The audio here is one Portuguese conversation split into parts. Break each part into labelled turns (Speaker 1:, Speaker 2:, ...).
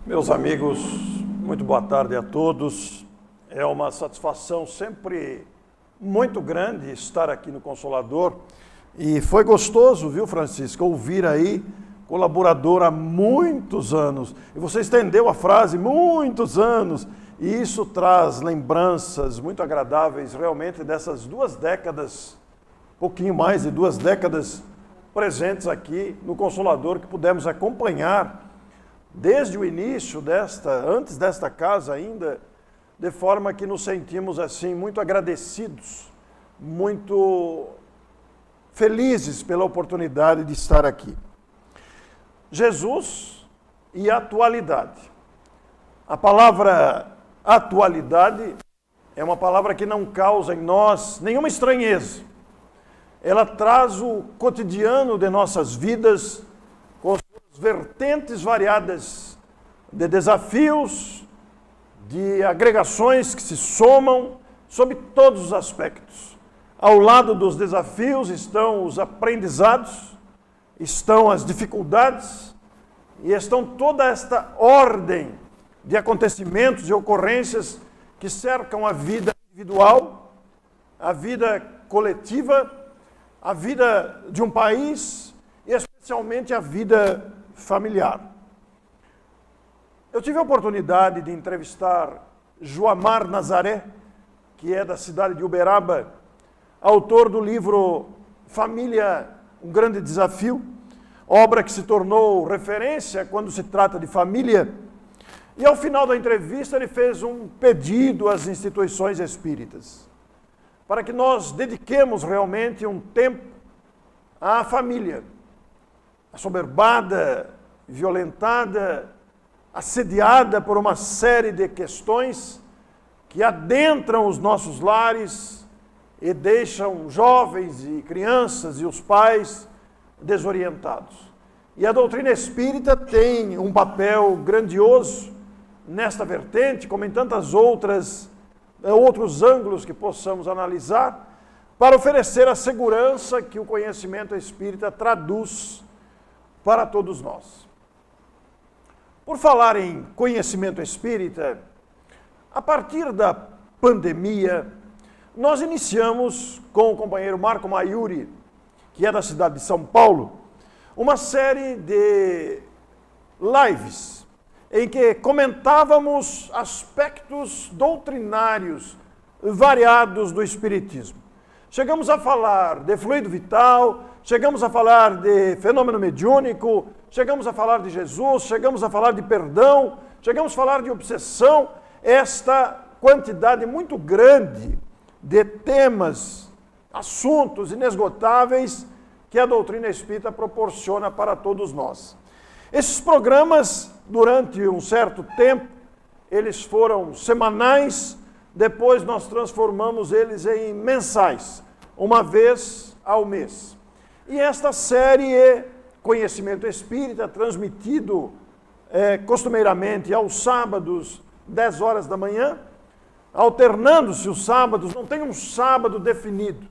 Speaker 1: Meus amigos, muito boa tarde a todos. É uma satisfação sempre muito grande estar aqui no Consolador. E foi gostoso, viu, Francisco, ouvir aí colaborador há muitos anos. E você estendeu a frase, muitos anos. E isso traz lembranças muito agradáveis realmente dessas 2 décadas, pouquinho mais de 2 décadas presentes aqui no Consolador, que pudemos acompanhar desde o início antes desta casa ainda, de forma que nos sentimos assim muito agradecidos, muito felizes pela oportunidade de estar aqui. Jesus e atualidade. A palavra atualidade é uma palavra que não causa em nós nenhuma estranheza. Ela traz o cotidiano de nossas vidas com vertentes variadas de desafios, de agregações que se somam sob todos os aspectos. Ao lado dos desafios estão os aprendizados, estão as dificuldades e estão toda esta ordem de acontecimentos e ocorrências que cercam a vida individual, a vida coletiva, a vida de um país e especialmente a vida familiar. Eu tive a oportunidade de entrevistar Joamar Nazaré, que é da cidade de Uberaba, autor do livro Família, um Grande Desafio, obra que se tornou referência quando se trata de família. E ao final da entrevista ele fez um pedido às instituições espíritas, para que nós dediquemos realmente um tempo à família, assoberbada, violentada, assediada por uma série de questões que adentram os nossos lares e deixam jovens e crianças e os pais desorientados. E a doutrina espírita tem um papel grandioso nesta vertente, como em tantas outros ângulos que possamos analisar, para oferecer a segurança que o conhecimento espírita traduz para todos nós. Por falar em conhecimento espírita, a partir da pandemia, nós iniciamos com o companheiro Marco Maiuri, que é da cidade de São Paulo, uma série de lives em que comentávamos aspectos doutrinários variados do Espiritismo. Chegamos a falar de fluido vital, chegamos a falar de fenômeno mediúnico, chegamos a falar de Jesus, chegamos a falar de perdão, chegamos a falar de obsessão, esta quantidade muito grande de temas, assuntos inesgotáveis que a doutrina espírita proporciona para todos nós. Esses programas, durante um certo tempo, eles foram semanais, depois nós transformamos eles em mensais, uma vez ao mês. E esta série é Conhecimento Espírita, transmitido costumeiramente aos sábados, 10 horas da manhã, alternando-se os sábados, não tem um sábado definido,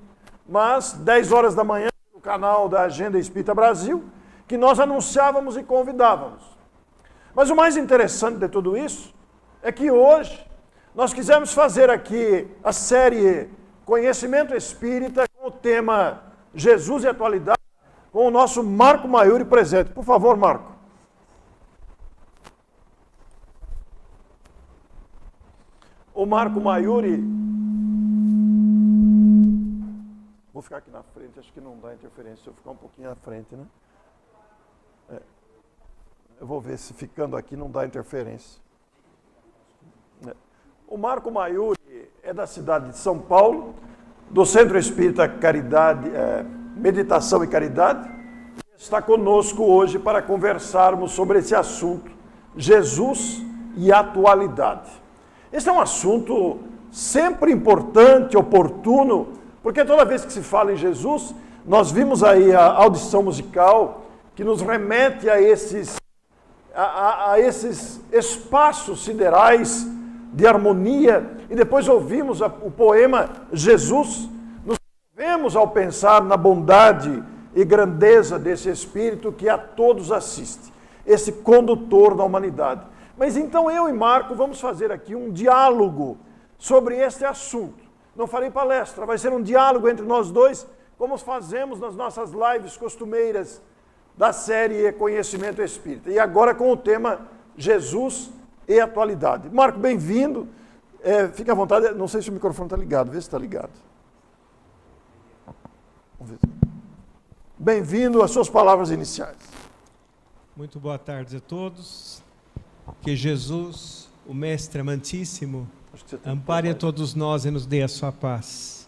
Speaker 1: mas 10 horas da manhã, no canal da Agenda Espírita Brasil, que nós anunciávamos e convidávamos. Mas o mais interessante de tudo isso é que hoje nós quisemos fazer aqui a série Conhecimento Espírita com o tema Jesus e Atualidade, com o nosso Marco Maiuri presente. Por favor, Marco. O Marco Maiuri... Vou ficar aqui na frente, acho que não dá interferência se eu ficar um pouquinho na frente, né? Eu vou ver se ficando aqui não dá interferência. O Marco Maiuri é da cidade de São Paulo, do Centro Espírita Caridade, Meditação e Caridade, e está conosco hoje para conversarmos sobre esse assunto, Jesus e atualidade. Esse é um assunto sempre importante, oportuno, porque toda vez que se fala em Jesus, nós vimos aí a audição musical que nos remete a esses espaços siderais de harmonia, e depois ouvimos o poema Jesus, nos vemos ao pensar na bondade e grandeza desse Espírito que a todos assiste, esse condutor da humanidade. Mas então eu e Marco vamos fazer aqui um diálogo sobre este assunto. Não farei palestra, vai ser um diálogo entre nós dois, como fazemos nas nossas lives costumeiras da série Conhecimento Espírita. E agora com o tema Jesus e Atualidade. Marco, bem-vindo. Fique à vontade, não sei se o microfone está ligado, vê se está ligado. Bem-vindo às suas palavras iniciais.
Speaker 2: Muito boa tarde a todos. Que Jesus, o Mestre amantíssimo, ampare a todos nós e nos dê a sua paz.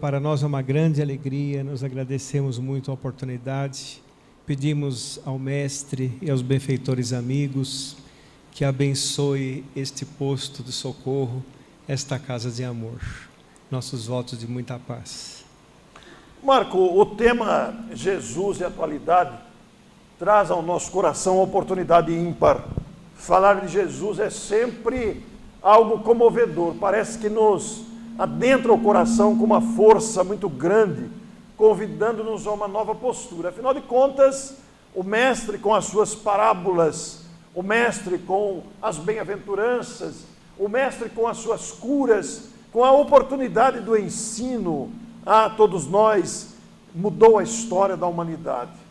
Speaker 2: Para nós é uma grande alegria, nos agradecemos muito a oportunidade. Pedimos ao Mestre e aos benfeitores amigos que abençoe este posto de socorro, esta casa de amor. Nossos votos de muita paz.
Speaker 1: Marco, o tema Jesus e Atualidade traz ao nosso coração uma oportunidade ímpar. Falar de Jesus é sempre algo comovedor, parece que nos adentra o coração com uma força muito grande, convidando-nos a uma nova postura. Afinal de contas, o Mestre com as suas parábolas, o Mestre com as bem-aventuranças, o Mestre com as suas curas, com a oportunidade do ensino a todos nós, mudou a história da humanidade.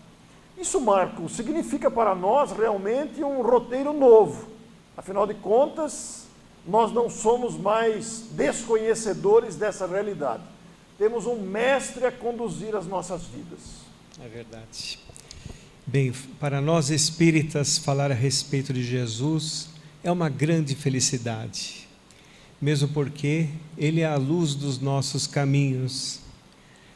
Speaker 1: Isso, Marco, significa para nós realmente um roteiro novo. Afinal de contas, nós não somos mais desconhecedores dessa realidade. Temos um mestre a conduzir as nossas vidas.
Speaker 2: É verdade. Bem, para nós espíritas, falar a respeito de Jesus é uma grande felicidade. Mesmo porque Ele é a luz dos nossos caminhos.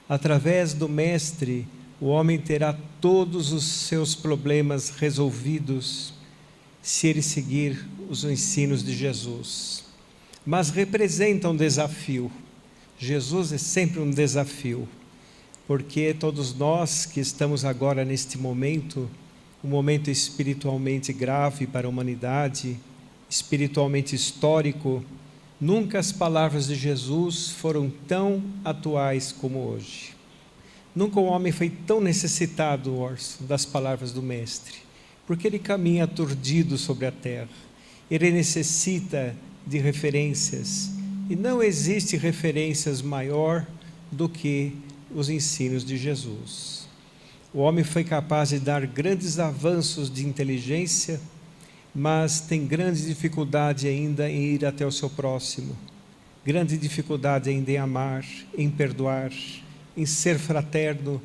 Speaker 2: Através do Mestre, o homem terá todos os seus problemas resolvidos se ele seguir os ensinos de Jesus. Mas representa um desafio. Jesus é sempre um desafio, porque todos nós que estamos agora neste momento, um momento espiritualmente grave para a humanidade, espiritualmente histórico, nunca as palavras de Jesus foram tão atuais como hoje. Nunca o homem foi tão necessitado, Orson, das palavras do Mestre, porque ele caminha aturdido sobre a terra. Ele necessita de referências, e não existe referências maior do que os ensinos de Jesus. O homem foi capaz de dar grandes avanços de inteligência, mas tem grande dificuldade ainda em ir até o seu próximo, grande dificuldade ainda em amar, em perdoar, em ser fraterno,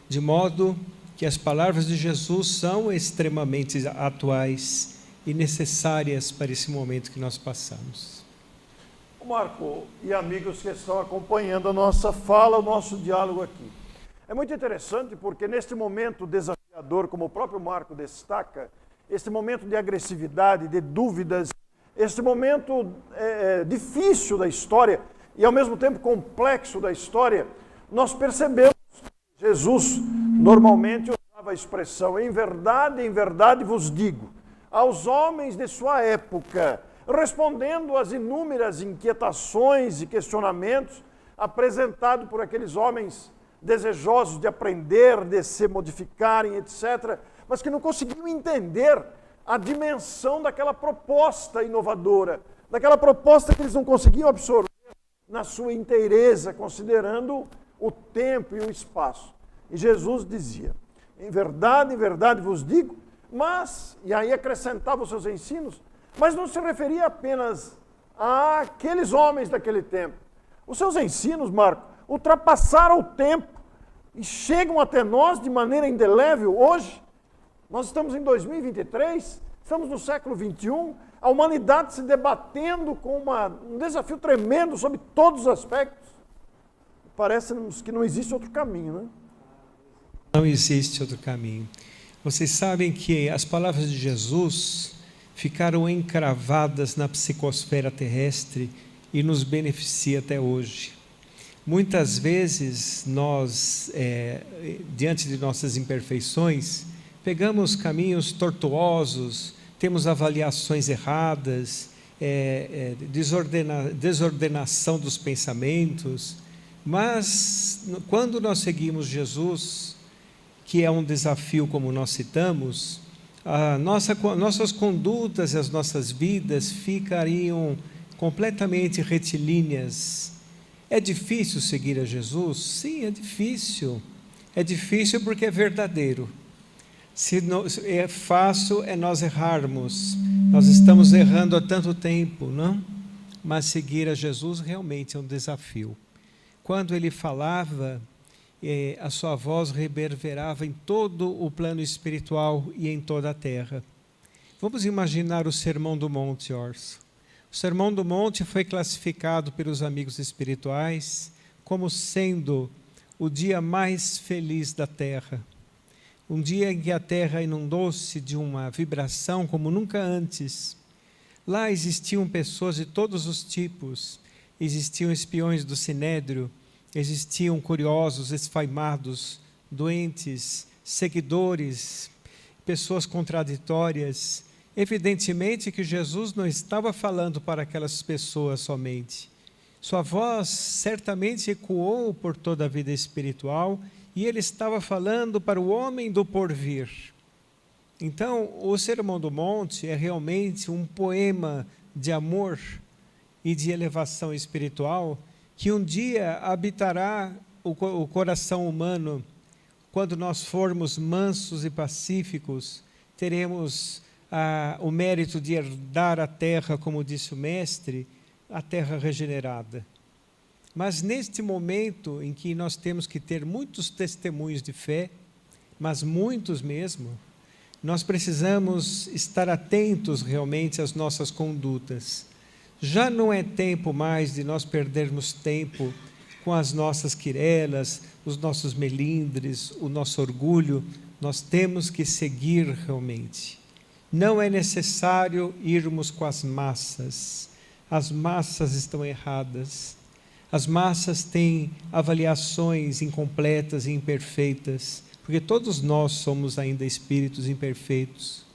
Speaker 2: de modo que as palavras de Jesus são extremamente atuais e necessárias para esse momento que nós passamos.
Speaker 1: Marco e amigos que estão acompanhando a nossa fala, o nosso diálogo aqui. É muito interessante porque neste momento desafiador, como o próprio Marco destaca, este momento de agressividade, de dúvidas, este momento difícil da história e ao mesmo tempo complexo da história, nós percebemos que Jesus normalmente usava a expressão em verdade vos digo, aos homens de sua época, respondendo às inúmeras inquietações e questionamentos apresentados por aqueles homens desejosos de aprender, de se modificarem, etc., mas que não conseguiam entender a dimensão daquela proposta inovadora, daquela proposta que eles não conseguiam absorver na sua inteireza, considerando o tempo e o espaço. E Jesus dizia, em verdade vos digo, mas, e aí acrescentava os seus ensinos, mas não se referia apenas àqueles homens daquele tempo. Os seus ensinos, Marco, ultrapassaram o tempo e chegam até nós de maneira indelével hoje. Nós estamos em 2023, estamos no século XXI, a humanidade se debatendo com um desafio tremendo sobre todos os aspectos. Parece-nos que não existe outro caminho, né?
Speaker 2: Não existe outro caminho. Vocês sabem que as palavras de Jesus ficaram encravadas na psicosfera terrestre e nos beneficia até hoje. Muitas vezes nós, diante de nossas imperfeições, pegamos caminhos tortuosos, temos avaliações erradas, desordenação dos pensamentos, mas quando nós seguimos Jesus, que é um desafio como nós citamos, nossas condutas e as nossas vidas ficariam completamente retilíneas. É difícil seguir a Jesus? Sim, é difícil. É difícil porque é verdadeiro. Se é fácil é nós errarmos. Nós estamos errando há tanto tempo, não? Mas seguir a Jesus realmente é um desafio. Quando ele falava, a sua voz reverberava em todo o plano espiritual e em toda a terra. Vamos imaginar o Sermão do Monte, Orso. O Sermão do Monte foi classificado pelos amigos espirituais como sendo o dia mais feliz da terra. Um dia em que a terra inundou-se de uma vibração como nunca antes. Lá existiam pessoas de todos os tipos, existiam espiões do Sinédrio, existiam curiosos, esfaimados, doentes, seguidores, pessoas contraditórias. Evidentemente que Jesus não estava falando para aquelas pessoas somente. Sua voz certamente ecoou por toda a vida espiritual e ele estava falando para o homem do porvir. Então, o Sermão do Monte é realmente um poema de amor e de elevação espiritual que um dia habitará o coração humano. Quando nós formos mansos e pacíficos, teremos o mérito de herdar a terra, como disse o mestre, a terra regenerada. Mas neste momento em que nós temos que ter muitos testemunhos de fé, mas muitos mesmo, nós precisamos estar atentos realmente às nossas condutas. Já não é tempo mais de nós perdermos tempo com as nossas quirelas, os nossos melindres, o nosso orgulho. Nós temos que seguir realmente. Não é necessário irmos com as massas. As massas estão erradas. As massas têm avaliações incompletas e imperfeitas, porque todos nós somos ainda espíritos imperfeitos.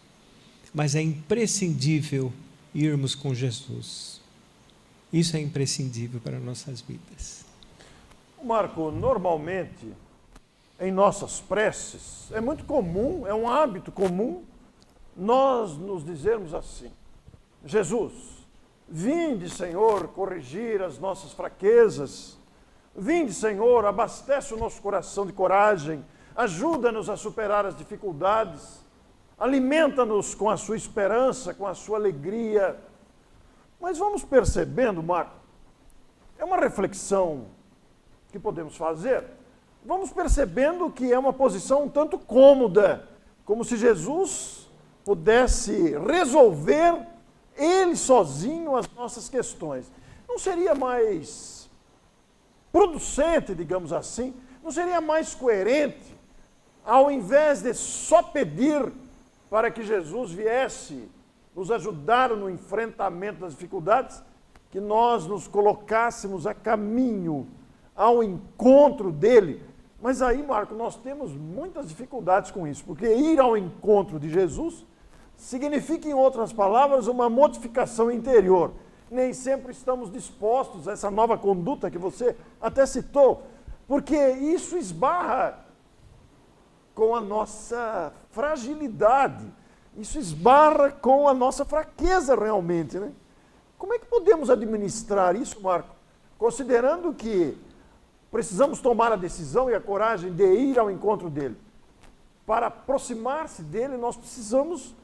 Speaker 2: Mas é imprescindível irmos com Jesus. Isso é imprescindível para nossas vidas.
Speaker 1: Marco, normalmente, em nossas preces, é muito comum, é um hábito comum, nós nos dizermos assim: Jesus, vinde, Senhor, corrigir as nossas fraquezas. Vinde, Senhor, abastece o nosso coração de coragem. Ajuda-nos a superar as dificuldades. Alimenta-nos com a sua esperança, com a sua alegria. Mas vamos percebendo, Marco, é uma reflexão que podemos fazer. Vamos percebendo que é uma posição um tanto cômoda, como se Jesus pudesse resolver ele sozinho as nossas questões. Não seria mais producente, digamos assim, não seria mais coerente, ao invés de só pedir para que Jesus viesse nos ajudar no enfrentamento das dificuldades, que nós nos colocássemos a caminho, ao encontro dele. Mas aí, Marco, nós temos muitas dificuldades com isso, porque ir ao encontro de Jesus significa, em outras palavras, uma modificação interior. Nem sempre estamos dispostos a essa nova conduta que você até citou, porque isso esbarra com a nossa fragilidade, isso esbarra com a nossa fraqueza realmente, né? Como é que podemos administrar isso, Marco? Considerando que precisamos tomar a decisão e a coragem de ir ao encontro dele. Para aproximar-se dele, nós precisamos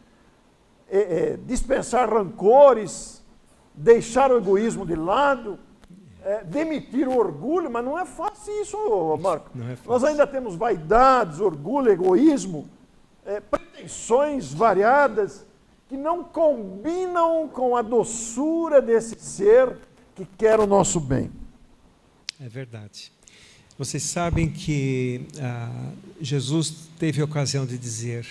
Speaker 1: dispensar rancores, deixar o egoísmo de lado, demitir o orgulho, mas não é fácil isso, Marco.
Speaker 2: Não é fácil.
Speaker 1: Nós ainda temos vaidades, orgulho, egoísmo, pretensões variadas que não combinam com a doçura desse ser que quer o nosso bem.
Speaker 2: É verdade. Vocês sabem que Jesus teve a ocasião de dizer: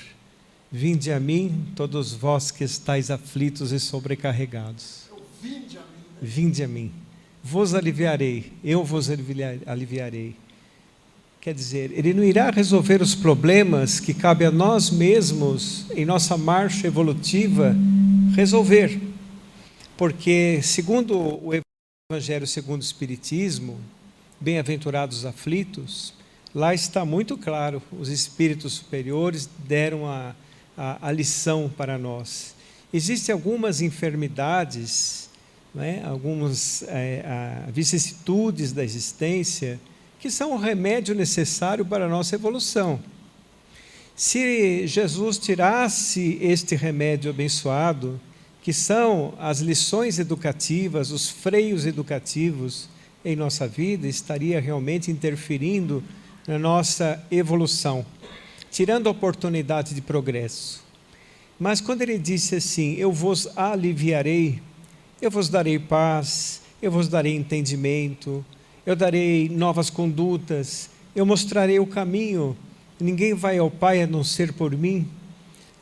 Speaker 2: vinde a mim, todos vós que estáis aflitos e sobrecarregados.
Speaker 1: Vinde a mim.
Speaker 2: Vinde a mim. Vos aliviarei, eu vos aliviarei. Quer dizer, ele não irá resolver os problemas que cabe a nós mesmos, em nossa marcha evolutiva, resolver. Porque, segundo o Evangelho segundo o Espiritismo, bem-aventurados os aflitos, lá está muito claro, os espíritos superiores deram a a lição para nós. Existem algumas enfermidades, não é? Algumas vicissitudes da existência que são o remédio necessário para a nossa evolução. Se Jesus tirasse este remédio abençoado, que são as lições educativas, os freios educativos em nossa vida, estaria realmente interferindo na nossa evolução, tirando a oportunidade de progresso. Mas quando ele disse assim, eu vos aliviarei, eu vos darei paz, eu vos darei entendimento, eu darei novas condutas, eu mostrarei o caminho, ninguém vai ao Pai a não ser por mim.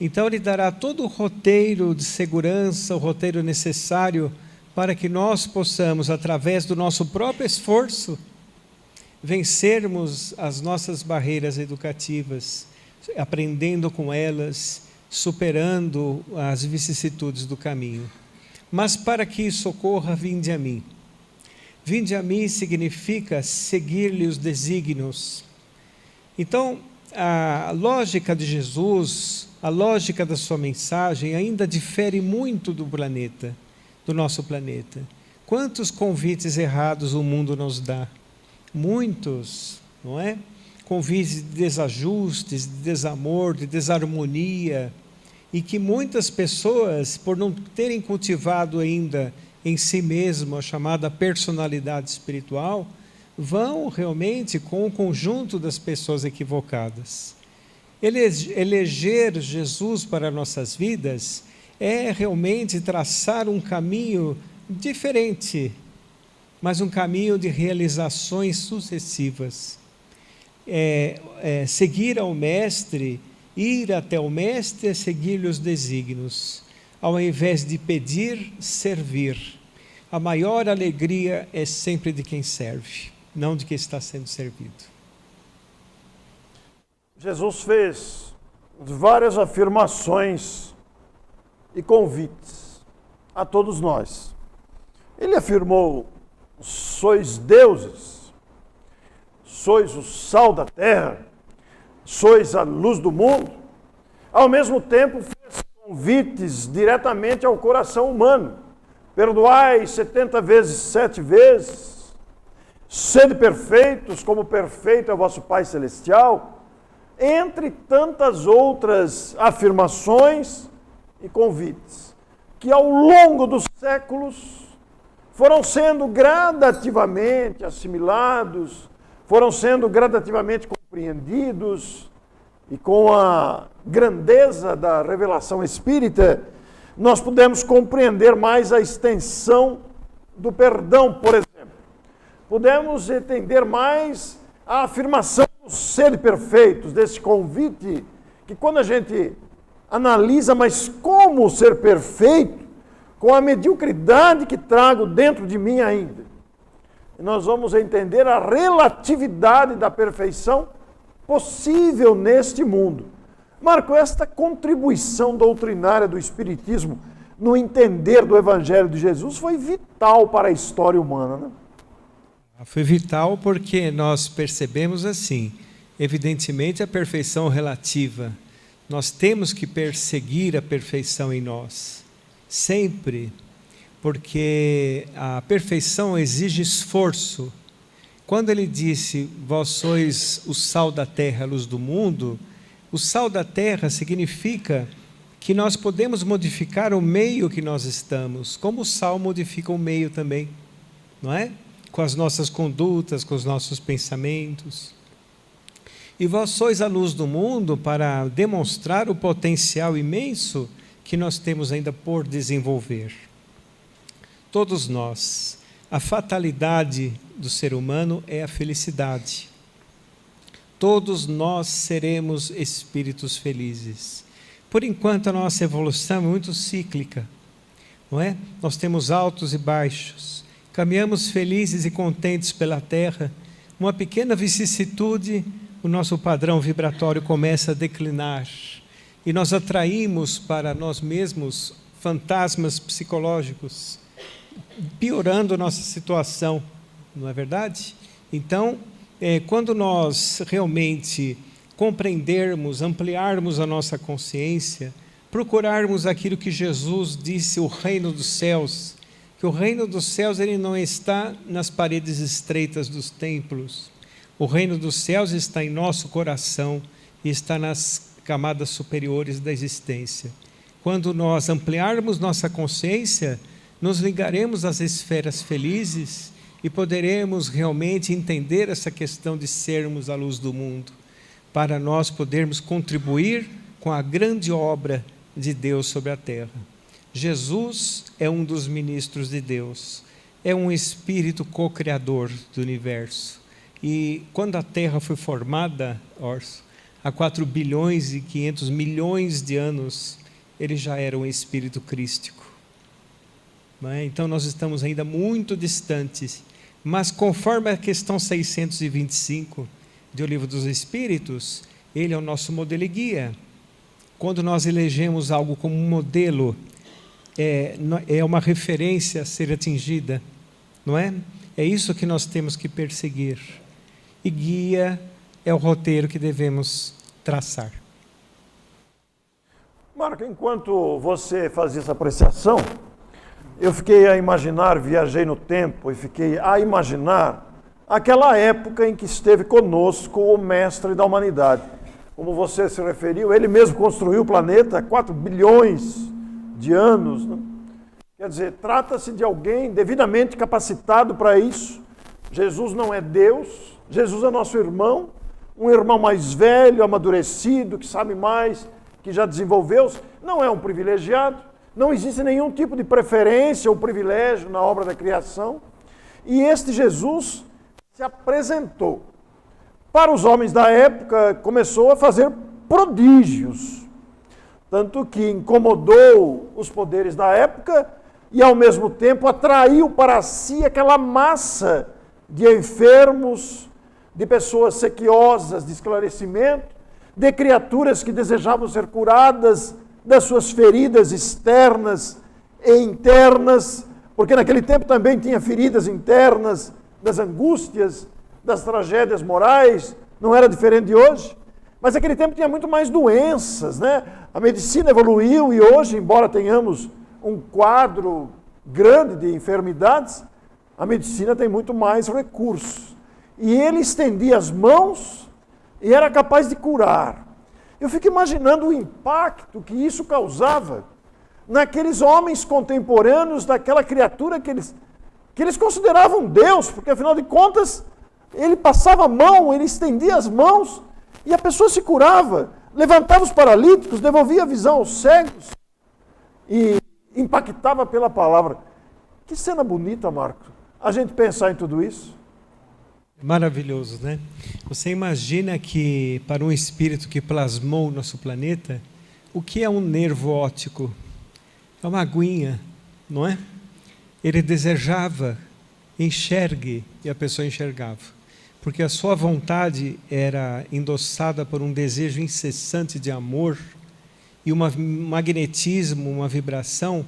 Speaker 2: Então ele dará todo o roteiro de segurança, o roteiro necessário para que nós possamos, através do nosso próprio esforço, vencermos as nossas barreiras educativas, aprendendo com elas, superando as vicissitudes do caminho. Mas para que isso ocorra, vinde a mim. Vinde a mim significa seguir-lhe os desígnios. Então, a lógica de Jesus, a lógica da sua mensagem ainda difere muito do nosso planeta. Quantos convites errados o mundo nos dá? Muitos, não é? Convites de desajustes, de desamor, de desarmonia, e que muitas pessoas, por não terem cultivado ainda em si mesmo a chamada personalidade espiritual, vão realmente com o conjunto das pessoas equivocadas. Eleger Jesus para nossas vidas é realmente traçar um caminho diferente, mas um caminho de realizações sucessivas. Seguir ao Mestre, ir até o Mestre é seguir-lhe os desígnios. Ao invés de pedir, servir. A maior alegria é sempre de quem serve, não de quem está sendo servido.
Speaker 1: Jesus fez várias afirmações e convites a todos nós. Ele afirmou, sois deuses, sois o sal da terra, sois a luz do mundo. Ao mesmo tempo fez convites diretamente ao coração humano. Perdoai 70 vezes, 7 vezes, sede perfeitos, como perfeito é o vosso Pai Celestial, entre tantas outras afirmações e convites, que ao longo dos séculos foram sendo gradativamente assimilados, foram sendo gradativamente compreendidos, e com a grandeza da revelação espírita, nós podemos compreender mais a extensão do perdão, por exemplo. Podemos entender mais a afirmação do ser perfeitos, desse convite, que quando a gente analisa, mas como ser perfeito, com a mediocridade que trago dentro de mim ainda, nós vamos entender a relatividade da perfeição possível neste mundo. Marco, esta contribuição doutrinária do Espiritismo no entender do Evangelho de Jesus foi vital para a história humana, né?
Speaker 2: Foi vital porque nós percebemos assim, evidentemente a perfeição relativa. Nós temos que perseguir a perfeição em nós, sempre, porque a perfeição exige esforço. Quando ele disse, vós sois o sal da terra, a luz do mundo, o sal da terra significa que nós podemos modificar o meio que nós estamos, como o sal modifica o meio também, não é? Com as nossas condutas, com os nossos pensamentos. E vós sois a luz do mundo para demonstrar o potencial imenso que nós temos ainda por desenvolver. Todos nós, a fatalidade do ser humano é a felicidade. Todos nós seremos espíritos felizes. Por enquanto, a nossa evolução é muito cíclica, não é? Nós temos altos e baixos, caminhamos felizes e contentes pela terra. Uma pequena vicissitude, o nosso padrão vibratório começa a declinar e nós atraímos para nós mesmos fantasmas psicológicos, piorando a nossa situação, não é verdade? Então, quando nós realmente compreendermos, ampliarmos a nossa consciência, procurarmos aquilo que Jesus disse, o reino dos céus, que o reino dos céus ele não está nas paredes estreitas dos templos. O reino dos céus está em nosso coração e está nas camadas superiores da existência. Quando nós ampliarmos nossa consciência, nos ligaremos às esferas felizes e poderemos realmente entender essa questão de sermos a luz do mundo, para nós podermos contribuir com a grande obra de Deus sobre a terra. Jesus é um dos ministros de Deus, é um espírito co-criador do universo. E quando a terra foi formada, Orso, há 4 bilhões e 500 milhões de anos, ele já era um espírito crístico. Então nós estamos ainda muito distantes, mas conforme a questão 625 do Livro dos Espíritos, ele é o nosso modelo e guia. Quando nós elegemos algo como um modelo, é uma referência a ser atingida, não é? É isso que nós temos que perseguir. E guia é o roteiro que devemos traçar.
Speaker 1: Marco, enquanto você fazia essa apreciação, eu fiquei a imaginar, viajei no tempo e fiquei a imaginar aquela época em que esteve conosco o mestre da humanidade. Como você se referiu, ele mesmo construiu o planeta há 4 bilhões de anos. Né? Quer dizer, trata-se de alguém devidamente capacitado para isso. Jesus não é Deus, Jesus é nosso irmão, um irmão mais velho, amadurecido, que sabe mais, que já desenvolveu-se. Não é um privilegiado, não existe nenhum tipo de preferência ou privilégio na obra da criação. E este Jesus se apresentou. Para os homens da época, começou a fazer prodígios, tanto que incomodou os poderes da época e, ao mesmo tempo, atraiu para si aquela massa de enfermos, de pessoas sequiosas de esclarecimento, de criaturas que desejavam ser curadas das suas feridas externas e internas, porque naquele tempo também tinha feridas internas, das angústias, das tragédias morais, não era diferente de hoje. Mas naquele tempo tinha muito mais doenças, né? A medicina evoluiu e hoje, embora tenhamos um quadro grande de enfermidades, a medicina tem muito mais recursos. E ele estendia as mãos e era capaz de curar. Eu fico imaginando o impacto que isso causava naqueles homens contemporâneos daquela criatura que eles consideravam Deus, porque afinal de contas, ele passava a mão, ele estendia as mãos e a pessoa se curava, levantava os paralíticos, devolvia a visão aos cegos e impactava pela palavra. Que cena bonita, Marco, a gente pensar em tudo isso.
Speaker 2: Maravilhoso, né? Você imagina que para um espírito que plasmou o nosso planeta, o que é um nervo óptico? É uma aguinha, não é? Ele desejava, enxergue, e a pessoa enxergava. Porque a sua vontade era endossada por um desejo incessante de amor e um magnetismo, uma vibração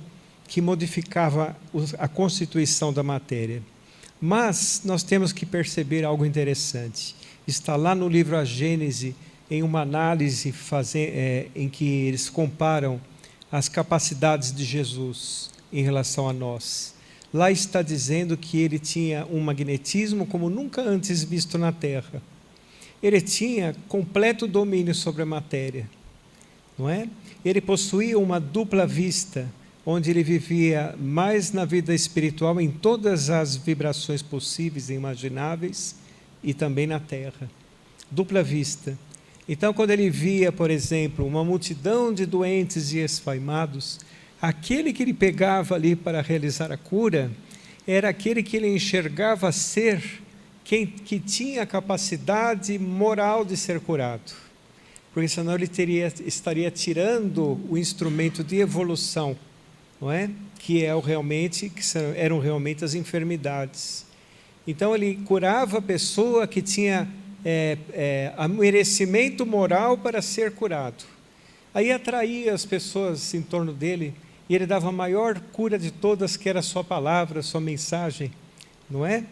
Speaker 2: que modificava a constituição da matéria. Mas nós temos que perceber algo interessante. Está lá no livro A Gênese, em uma análise em que eles comparam as capacidades de Jesus em relação a nós. Lá está dizendo que ele tinha um magnetismo como nunca antes visto na Terra. Ele tinha completo domínio sobre a matéria, não é? Ele possuía uma dupla vista, onde ele vivia mais na vida espiritual em todas as vibrações possíveis e imagináveis e também na Terra. Dupla vista. Então, quando ele via, por exemplo, uma multidão de doentes e esfaimados, aquele que ele pegava ali para realizar a cura era aquele que ele enxergava ser quem que tinha a capacidade moral de ser curado. Porque senão ele estaria tirando o instrumento de evolução, não é? Que eram realmente as enfermidades. Então ele curava a pessoa que tinha merecimento moral para ser curado. Aí atraía as pessoas em torno dele e ele dava a maior cura de todas, que era a sua palavra, a sua mensagem, não é?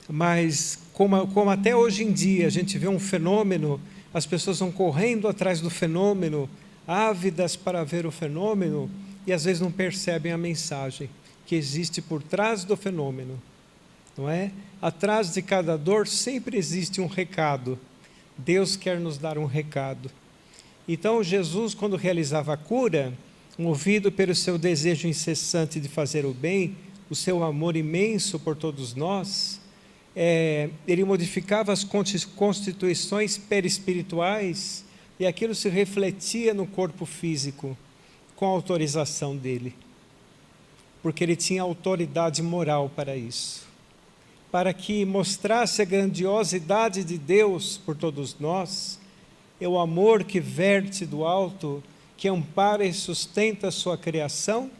Speaker 2: Mas como até hoje em dia a gente vê um fenômeno as pessoas vão correndo atrás do fenômeno, ávidas para ver o fenômeno, e às vezes não percebem a mensagem que existe por trás do fenômeno, não é? Atrás de cada dor sempre existe um recado. Deus quer nos dar um recado. Então Jesus, quando realizava a cura, movido pelo seu desejo incessante de fazer o bem, o seu amor imenso por todos nós, ele modificava as constituições perispirituais e aquilo se refletia no corpo físico, com a autorização dele, porque ele tinha autoridade moral para isso, para que mostrasse a grandiosidade de Deus por todos nós, é o amor que verte do alto, que ampara e sustenta a sua criação,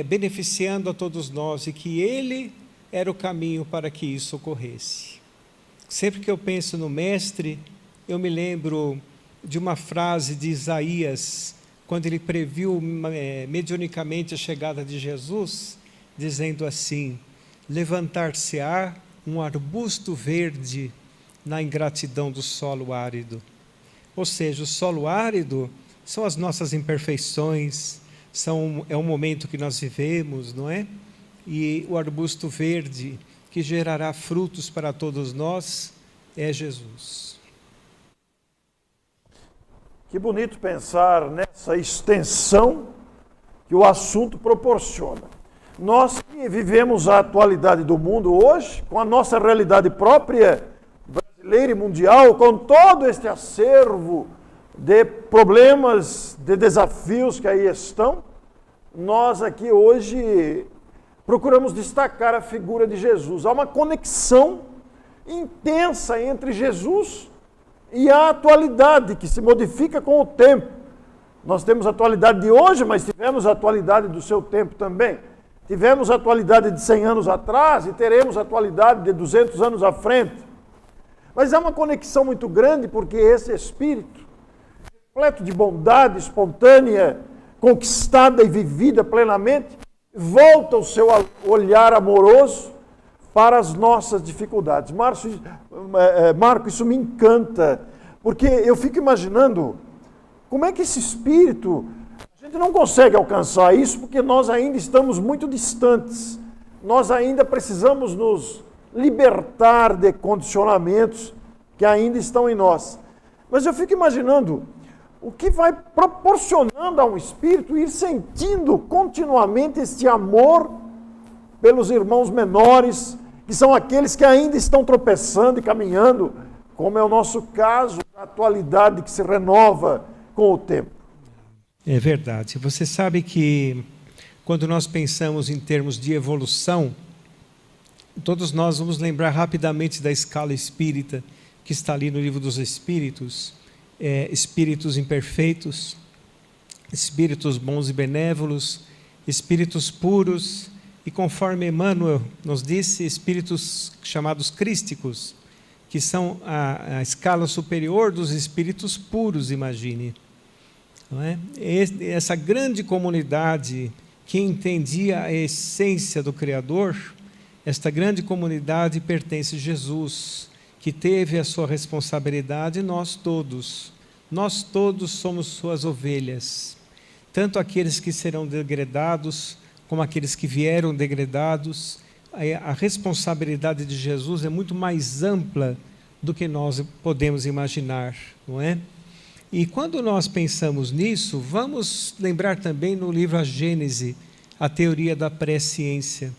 Speaker 2: beneficiando a todos nós, e que ele era o caminho para que isso ocorresse. Sempre que eu penso no Mestre, eu me lembro de uma frase de Isaías, quando ele previu mediunicamente a chegada de Jesus, dizendo assim: levantar-se-á um arbusto verde na ingratidão do solo árido. Ou seja, o solo árido são as nossas imperfeições, é o momento que nós vivemos, não é? E o arbusto verde que gerará frutos para todos nós é Jesus.
Speaker 1: Que bonito pensar nessa extensão que o assunto proporciona. Nós que vivemos a atualidade do mundo hoje, com a nossa realidade própria, brasileira e mundial, com todo este acervo de problemas, de desafios que aí estão, nós aqui hoje procuramos destacar a figura de Jesus. Há uma conexão intensa entre Jesus e a atualidade, que se modifica com o tempo. Nós temos a atualidade de hoje, mas tivemos a atualidade do seu tempo também. Tivemos a atualidade de 100 anos atrás e teremos a atualidade de 200 anos à frente. Mas há uma conexão muito grande, porque esse Espírito, repleto de bondade espontânea, conquistada e vivida plenamente, volta o seu olhar amoroso para as nossas dificuldades. Marco, isso me encanta, porque eu fico imaginando como é que esse Espírito, a gente não consegue alcançar isso porque nós ainda estamos muito distantes, nós ainda precisamos nos libertar de condicionamentos que ainda estão em nós. Mas eu fico imaginando o que vai proporcionando a um espírito ir sentindo continuamente este amor pelos irmãos menores, que são aqueles que ainda estão tropeçando e caminhando, como é o nosso caso, a atualidade que se renova com o tempo.
Speaker 2: É verdade. Você sabe que quando nós pensamos em termos de evolução, todos nós vamos lembrar rapidamente da escala espírita, que está ali no Livro dos Espíritos. Espíritos imperfeitos, espíritos bons e benévolos, espíritos puros, e conforme Emmanuel nos disse, espíritos chamados crísticos, que são a escala superior dos espíritos puros, imagine. Não é? Essa grande comunidade que entendia a essência do Criador, esta grande comunidade pertence a Jesus, que teve a sua responsabilidade, nós todos somos suas ovelhas, tanto aqueles que serão degradados, como aqueles que vieram degradados. A responsabilidade de Jesus é muito mais ampla do que nós podemos imaginar, não é? E quando nós pensamos nisso, vamos lembrar também no livro A Gênese, a teoria da presciência.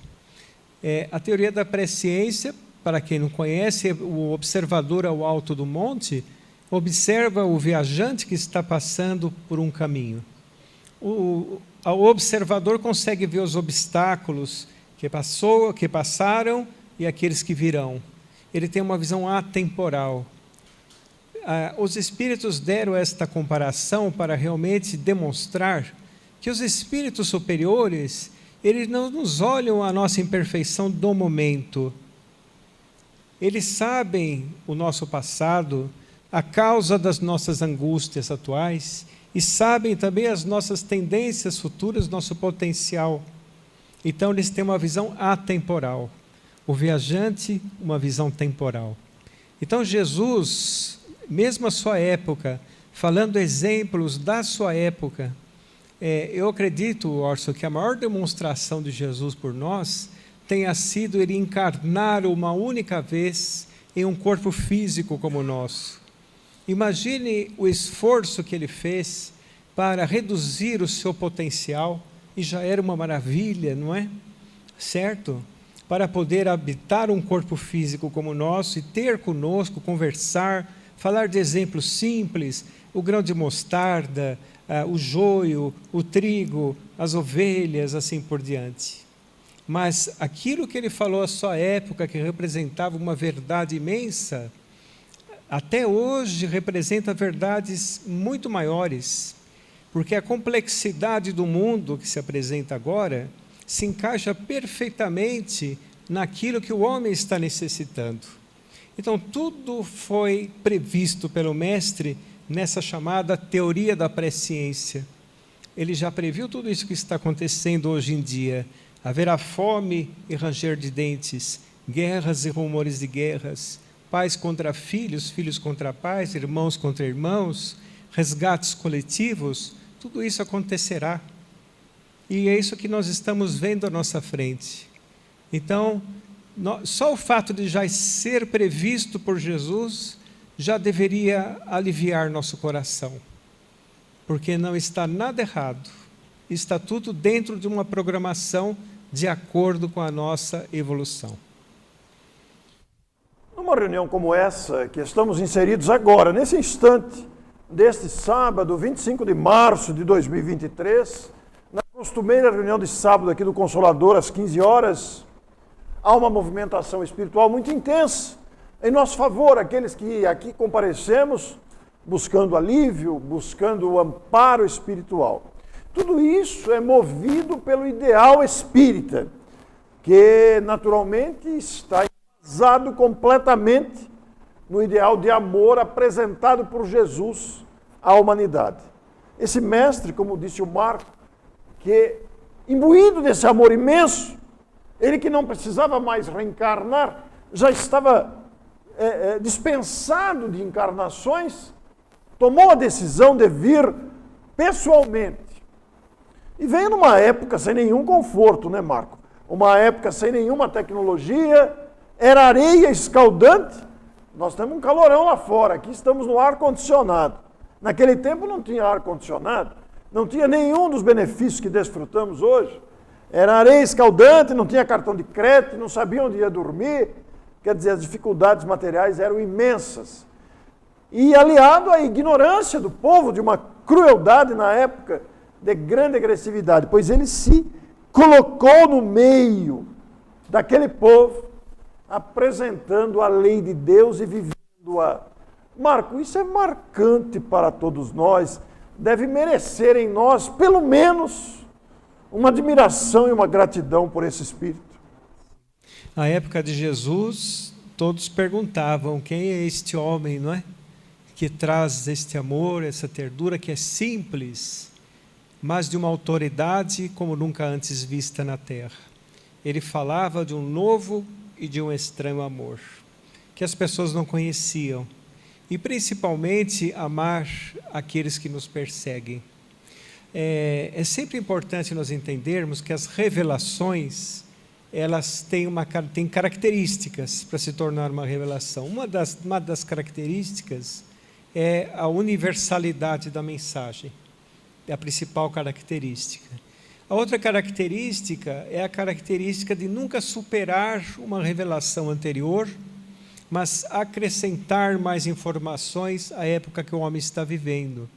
Speaker 2: A teoria da presciência, para quem não conhece, o observador ao alto do monte observa o viajante que está passando por um caminho. O observador consegue ver os obstáculos que passaram e aqueles que virão. Ele tem uma visão atemporal. Os espíritos deram esta comparação para realmente demonstrar que os espíritos superiores, eles não nos olham a nossa imperfeição do momento. Eles sabem o nosso passado, a causa das nossas angústias atuais, e sabem também as nossas tendências futuras, nosso potencial. Então, eles têm uma visão atemporal. O viajante, uma visão temporal. Então, Jesus, mesmo a sua época, falando exemplos da sua época. Eu acredito, Orson, que a maior demonstração de Jesus por nós tenha sido ele encarnar uma única vez em um corpo físico como o nosso. Imagine o esforço que ele fez para reduzir o seu potencial, e já era uma maravilha, não é? Certo? Para poder habitar um corpo físico como o nosso e ter conosco, conversar, falar de exemplos simples, o grão de mostarda, o joio, o trigo, as ovelhas, assim por diante. Mas aquilo que ele falou à sua época, que representava uma verdade imensa, até hoje representa verdades muito maiores, porque a complexidade do mundo que se apresenta agora se encaixa perfeitamente naquilo que o homem está necessitando. Então, tudo foi previsto pelo Mestre nessa chamada teoria da presciência. Ele já previu tudo isso que está acontecendo hoje em dia. Haverá fome e ranger de dentes, guerras e rumores de guerras, pais contra filhos, filhos contra pais, irmãos contra irmãos, resgates coletivos, tudo isso acontecerá. E é isso que nós estamos vendo à nossa frente. Então, só o fato de já ser previsto por Jesus já deveria aliviar nosso coração, porque não está nada errado, está tudo dentro de uma programação de acordo com a nossa evolução.
Speaker 1: Numa reunião como essa, que estamos inseridos agora, nesse instante, deste sábado, 25 de março de 2023, na costumeira reunião de sábado aqui do Consolador, às 15 horas, há uma movimentação espiritual muito intensa em nosso favor, aqueles que aqui comparecemos buscando alívio, buscando o amparo espiritual. Tudo isso é movido pelo ideal espírita, que naturalmente está embasado completamente no ideal de amor apresentado por Jesus à humanidade. Esse mestre, como disse o Marco, que imbuído desse amor imenso, ele que não precisava mais reencarnar, já estava dispensado de encarnações, tomou a decisão de vir pessoalmente. E veio numa época sem nenhum conforto, né, Marco? Uma época sem nenhuma tecnologia, era areia escaldante. Nós temos um calorão lá fora, aqui estamos no ar-condicionado. Naquele tempo não tinha ar-condicionado, não tinha nenhum dos benefícios que desfrutamos hoje. Era areia escaldante, não tinha cartão de crédito, não sabia onde ia dormir. Quer dizer, as dificuldades materiais eram imensas. E aliado à ignorância do povo, de uma crueldade na época de grande agressividade, pois ele se colocou no meio daquele povo, apresentando a lei de Deus e vivendo-a. Marco, isso é marcante para todos nós, deve merecer em nós, pelo menos, uma admiração e uma gratidão por esse Espírito.
Speaker 2: Na época de Jesus, todos perguntavam, quem é este homem, não é? Que traz este amor, essa ternura que é simples, mas de uma autoridade como nunca antes vista na terra. Ele falava de um novo e de um extremo amor, que as pessoas não conheciam, e principalmente amar aqueles que nos perseguem. É sempre importante nós entendermos que as revelações, elas têm características para se tornar uma revelação. Uma das características é a universalidade da mensagem, é a principal característica. A outra característica é a característica de nunca superar uma revelação anterior, mas acrescentar mais informações à época que o homem está vivendo.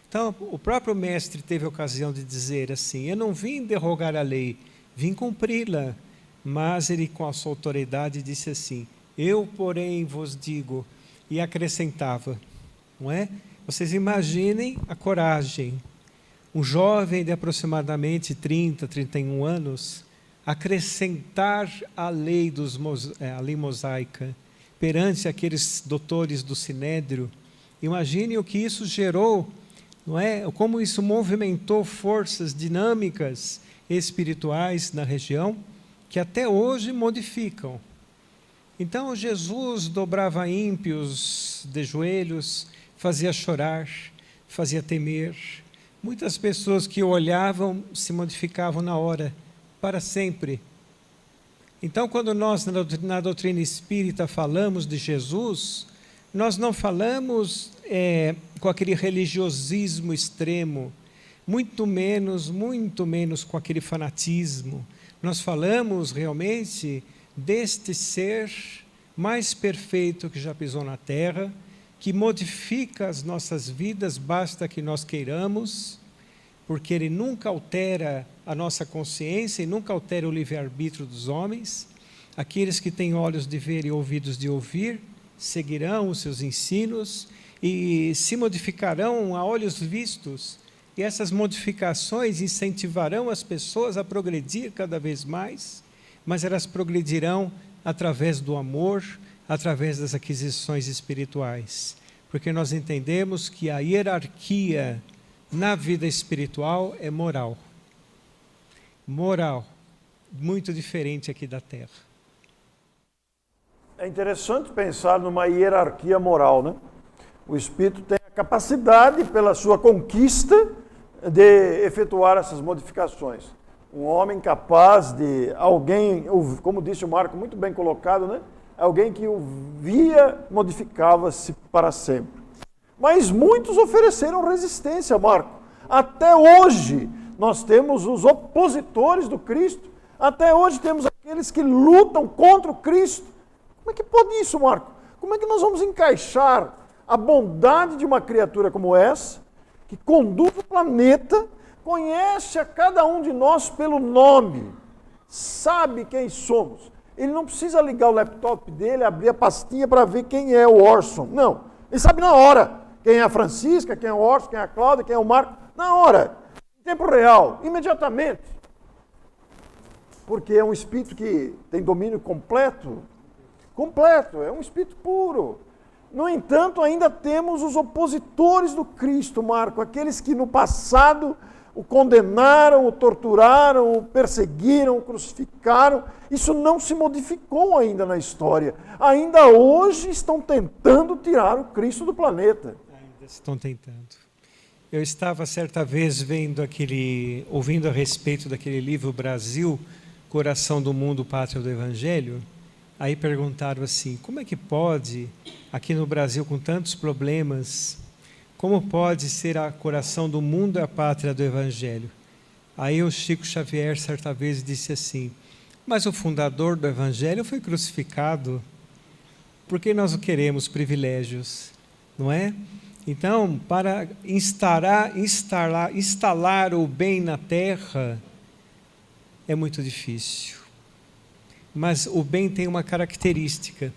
Speaker 2: Então, o próprio mestre teve a ocasião de dizer assim, eu não vim derrogar a lei, vim cumpri-la, mas ele com a sua autoridade disse assim, eu porém vos digo, e acrescentava, não é? Vocês imaginem a coragem, um jovem de aproximadamente 30, 31 anos, acrescentar a lei, a lei mosaica, perante aqueles doutores do Sinédrio. Imaginem o que isso gerou, não é? Como isso movimentou forças dinâmicas espirituais na região, que até hoje modificam. Então Jesus dobrava ímpios de joelhos, fazia chorar, fazia temer. Muitas pessoas que o olhavam se modificavam na hora, para sempre. Então, quando nós na doutrina espírita falamos de Jesus, nós não falamos com aquele religiosismo extremo, muito menos com aquele fanatismo. Nós falamos realmente deste ser mais perfeito que já pisou na terra, que modifica as nossas vidas, basta que nós queiramos, porque ele nunca altera a nossa consciência e nunca altera o livre-arbítrio dos homens. Aqueles que têm olhos de ver e ouvidos de ouvir, seguirão os seus ensinos e se modificarão a olhos vistos. E essas modificações incentivarão as pessoas a progredir cada vez mais, mas elas progredirão através do amor, através das aquisições espirituais. Porque nós entendemos que a hierarquia na vida espiritual é moral. Moral, muito diferente aqui da Terra.
Speaker 1: É interessante pensar numa hierarquia moral, né? O espírito tem a capacidade, pela sua conquista, de efetuar essas modificações. Um homem capaz de alguém, como disse o Marco, muito bem colocado, né? Alguém que o via modificava-se para sempre. Mas muitos ofereceram resistência, Marco. Até hoje nós temos os opositores do Cristo. Até hoje temos aqueles que lutam contra o Cristo. Como é que pode isso, Marco? Como é que nós vamos encaixar a bondade de uma criatura como essa, que conduz o planeta, conhece a cada um de nós pelo nome, sabe quem somos. Ele não precisa ligar o laptop dele, abrir a pastinha para ver quem é o Orson. Não, ele sabe na hora quem é a Francisca, quem é o Orson, quem é a Cláudia, quem é o Marco. Na hora, em tempo real, imediatamente. Porque é um espírito que tem domínio completo, é um espírito puro. No entanto, ainda temos os opositores do Cristo, Marco, aqueles que no passado o condenaram, o torturaram, o perseguiram, o crucificaram. Isso não se modificou ainda na história. Ainda hoje estão tentando tirar o Cristo do planeta.
Speaker 2: Ainda estão tentando. Eu estava certa vez ouvindo a respeito daquele livro Brasil, Coração do Mundo, Pátria do Evangelho. Aí perguntaram assim, como é que pode, aqui no Brasil com tantos problemas, como pode ser a coração do mundo e a pátria do Evangelho? Aí o Chico Xavier certa vez disse assim, mas o fundador do Evangelho foi crucificado, por que nós queremos privilégios, não é? Então, para instalar o bem na terra, é muito difícil. Mas o bem tem uma característica,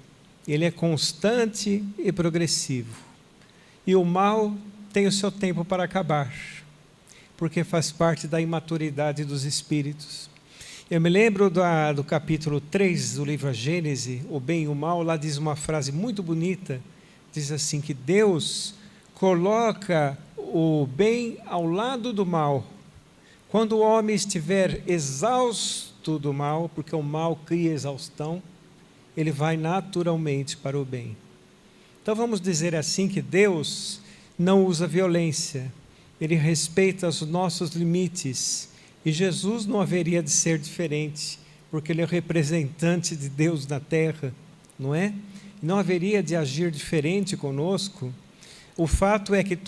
Speaker 2: ele é constante e progressivo. E o mal tem o seu tempo para acabar, porque faz parte da imaturidade dos espíritos. Eu me lembro do capítulo 3 do livro A Gênese, o bem e o mal, lá diz uma frase muito bonita, diz assim, que Deus coloca o bem ao lado do mal. Quando o homem estiver exausto do mal, porque o mal cria exaustão, ele vai naturalmente para o bem. Então vamos dizer assim que Deus não usa violência, ele respeita os nossos limites, e Jesus não haveria de ser diferente, porque ele é o representante de Deus na terra, não é? Não haveria de agir diferente conosco. O fato é que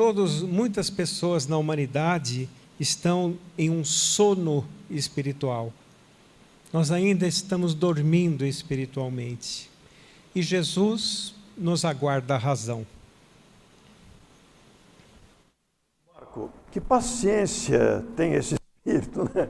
Speaker 2: muitas pessoas na humanidade estão em um sono espiritual. Nós ainda estamos dormindo espiritualmente. E Jesus nos aguarda a razão.
Speaker 1: Marco, que paciência tem esse espírito, né?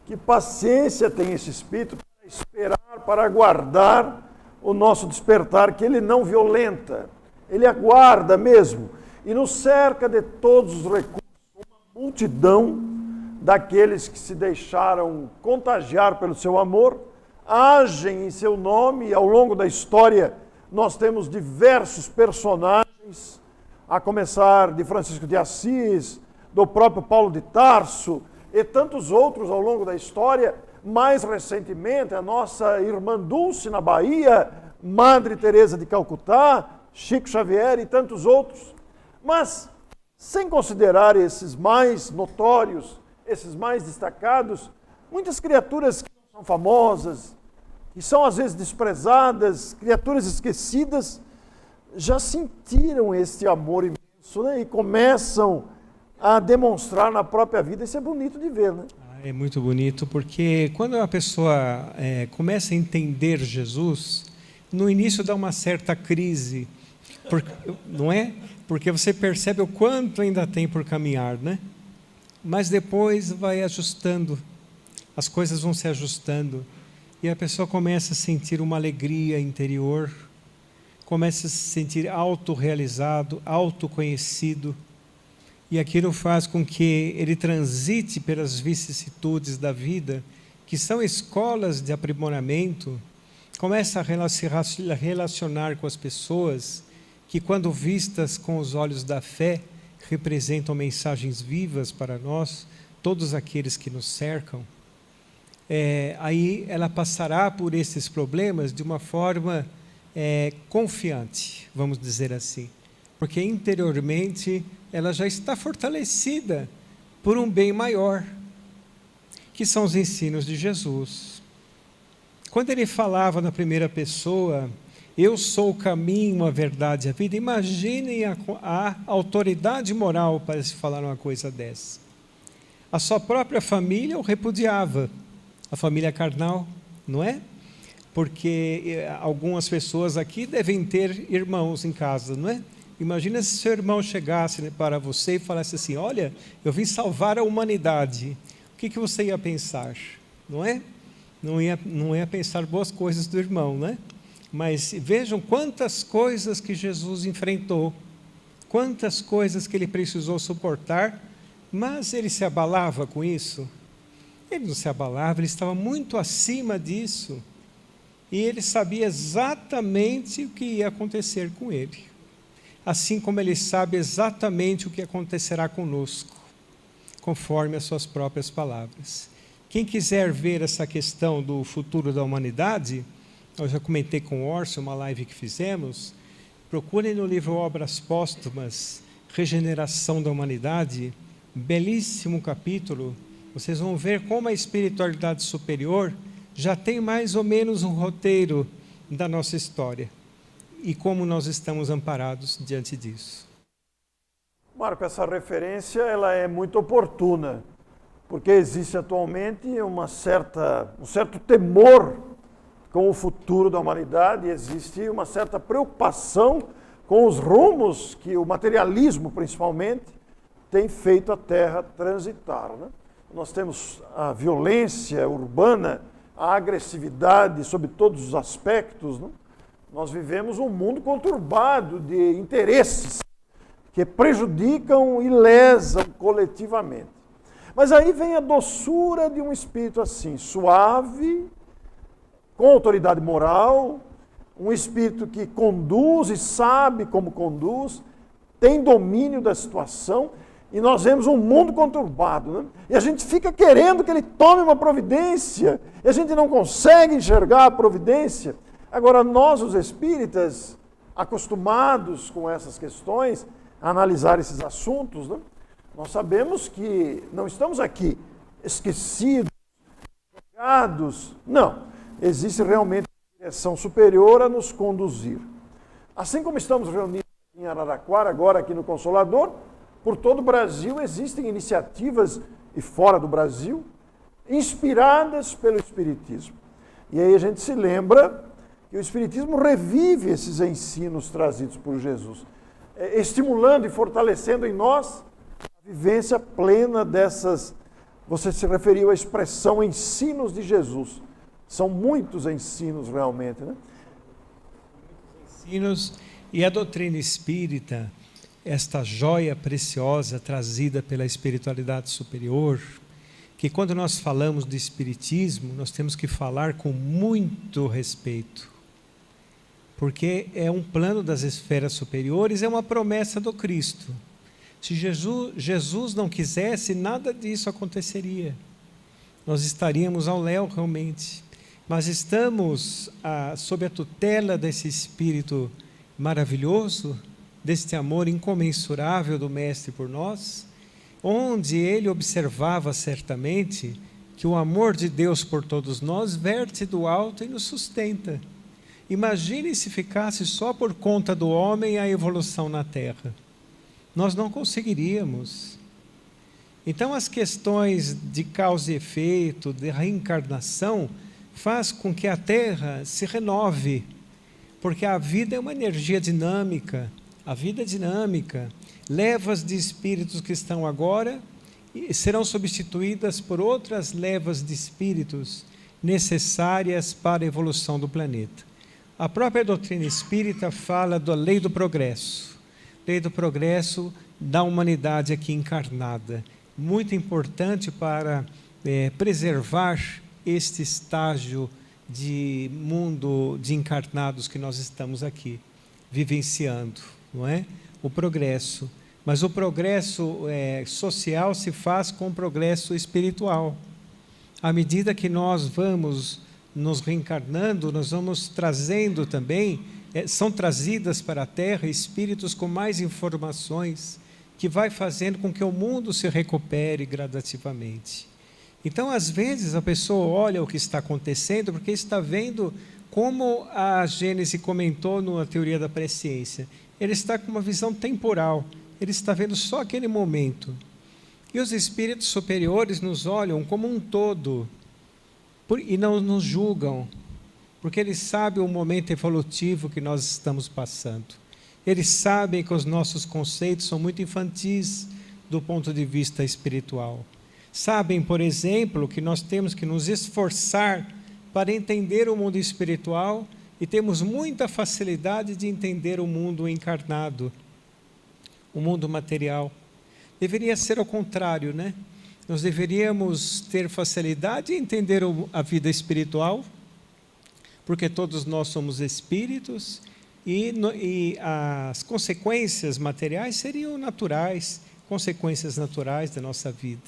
Speaker 1: Que paciência tem esse espírito para esperar, para aguardar o nosso despertar, que ele não violenta, ele aguarda mesmo, e nos cerca de todos os recursos, uma multidão daqueles que se deixaram contagiar pelo seu amor, agem em seu nome, e ao longo da história nós temos diversos personagens, a começar de Francisco de Assis, do próprio Paulo de Tarso, e tantos outros ao longo da história. Mais recentemente, a nossa irmã Dulce, na Bahia, Madre Teresa de Calcutá, Chico Xavier e tantos outros. Mas, sem considerar esses mais notórios, esses mais destacados, muitas criaturas que não são famosas, que são às vezes desprezadas, criaturas esquecidas, já sentiram este amor imenso, né? E começam a demonstrar na própria vida. Isso é bonito de ver, né?
Speaker 2: É muito bonito, porque quando a pessoa começa a entender Jesus, no início dá uma certa crise, não é? Porque você percebe o quanto ainda tem por caminhar, né? Mas depois vai ajustando, as coisas vão se ajustando, e a pessoa começa a sentir uma alegria interior, começa a se sentir autorrealizado, autoconhecido, e aquilo faz com que ele transite pelas vicissitudes da vida, que são escolas de aprimoramento, começa a se relacionar com as pessoas, que quando vistas com os olhos da fé, representam mensagens vivas para nós, todos aqueles que nos cercam. Aí ela passará por esses problemas de uma forma confiante, vamos dizer assim, porque interiormente ela já está fortalecida por um bem maior, que são os ensinos de Jesus. Quando ele falava na primeira pessoa, eu sou o caminho, a verdade e a vida, imaginem a autoridade moral para se falar uma coisa dessa. A sua própria família o repudiava, a família carnal, não é? Porque algumas pessoas aqui devem ter irmãos em casa, não é? Imagina se seu irmão chegasse para você e falasse assim, olha, eu vim salvar a humanidade. O que você ia pensar? Não é? Não ia pensar boas coisas do irmão, né? Mas vejam quantas coisas que Jesus enfrentou, quantas coisas que ele precisou suportar, mas ele se abalava com isso? Ele não se abalava, ele estava muito acima disso. E ele sabia exatamente o que ia acontecer com ele. Assim como ele sabe exatamente o que acontecerá conosco, conforme as suas próprias palavras. Quem quiser ver essa questão do futuro da humanidade, eu já comentei com o Orson, uma live que fizemos, procurem no livro Obras Póstumas, Regeneração da Humanidade, belíssimo capítulo, vocês vão ver como a espiritualidade superior já tem mais ou menos um roteiro da nossa história. E como nós estamos amparados diante disso.
Speaker 1: Marco, essa referência ela é muito oportuna, porque existe atualmente um certo temor com o futuro da humanidade, existe uma certa preocupação com os rumos que o materialismo, principalmente, tem feito a Terra transitar, né? Nós temos a violência urbana, a agressividade sob todos os aspectos, né? Nós vivemos um mundo conturbado de interesses que prejudicam e lesam coletivamente. Mas aí vem a doçura de um espírito assim, suave, com autoridade moral, um espírito que conduz e sabe como conduz, tem domínio da situação, e nós vemos um mundo conturbado, né? E a gente fica querendo que ele tome uma providência, e a gente não consegue enxergar a providência. Agora, nós, os espíritas, acostumados com essas questões, a analisar esses assuntos, né? Nós sabemos que não estamos aqui esquecidos, jogados. Não, existe realmente uma direção superior a nos conduzir. Assim como estamos reunidos em Araraquara, agora aqui no Consolador, por todo o Brasil existem iniciativas, e fora do Brasil, inspiradas pelo Espiritismo. E aí a gente se lembra que o Espiritismo revive esses ensinos trazidos por Jesus, estimulando e fortalecendo em nós a vivência plena dessas. Você se referiu à expressão ensinos de Jesus. São muitos ensinos realmente, né?
Speaker 2: Muitos ensinos, e a doutrina espírita, esta joia preciosa trazida pela espiritualidade superior, que quando nós falamos de espiritismo, nós temos que falar com muito respeito, porque é um plano das esferas superiores, é uma promessa do Cristo. Se Jesus não quisesse, nada disso aconteceria. Nós estaríamos ao léu realmente. mas estamos sob a tutela desse Espírito maravilhoso, deste amor incomensurável do Mestre por nós, onde ele observava certamente que o amor de Deus por todos nós verte do alto e nos sustenta. Imagine se ficasse só por conta do homem a evolução na Terra. Nós não conseguiríamos. Então, as questões de causa e efeito, de reencarnação, faz com que a Terra se renove, porque a vida é uma energia dinâmica. A vida é dinâmica. Levas de espíritos que estão agora serão substituídas por outras levas de espíritos necessárias para a evolução do planeta. A própria doutrina espírita fala da lei do progresso da humanidade aqui encarnada, muito importante para preservar este estágio de mundo de encarnados que nós estamos aqui vivenciando, não é? O progresso. Mas o progresso social se faz com o progresso espiritual. À medida que nós vamos nos reencarnando, nós vamos trazendo também, são trazidas para a Terra espíritos com mais informações, que vai fazendo com que o mundo se recupere gradativamente. Então, às vezes, a pessoa olha o que está acontecendo, porque está vendo, como a Gênese comentou na teoria da presciência, ele está com uma visão temporal, ele está vendo só aquele momento. E os espíritos superiores nos olham como um todo, e não nos julgam, porque eles sabem o momento evolutivo que nós estamos passando. Eles sabem que os nossos conceitos são muito infantis do ponto de vista espiritual. Sabem, por exemplo, que nós temos que nos esforçar para entender o mundo espiritual e temos muita facilidade de entender o mundo encarnado, o mundo material. Deveria ser ao contrário, né? Nós deveríamos ter facilidade em entender a vida espiritual, porque todos nós somos espíritos, e as consequências materiais seriam naturais, consequências naturais da nossa vida.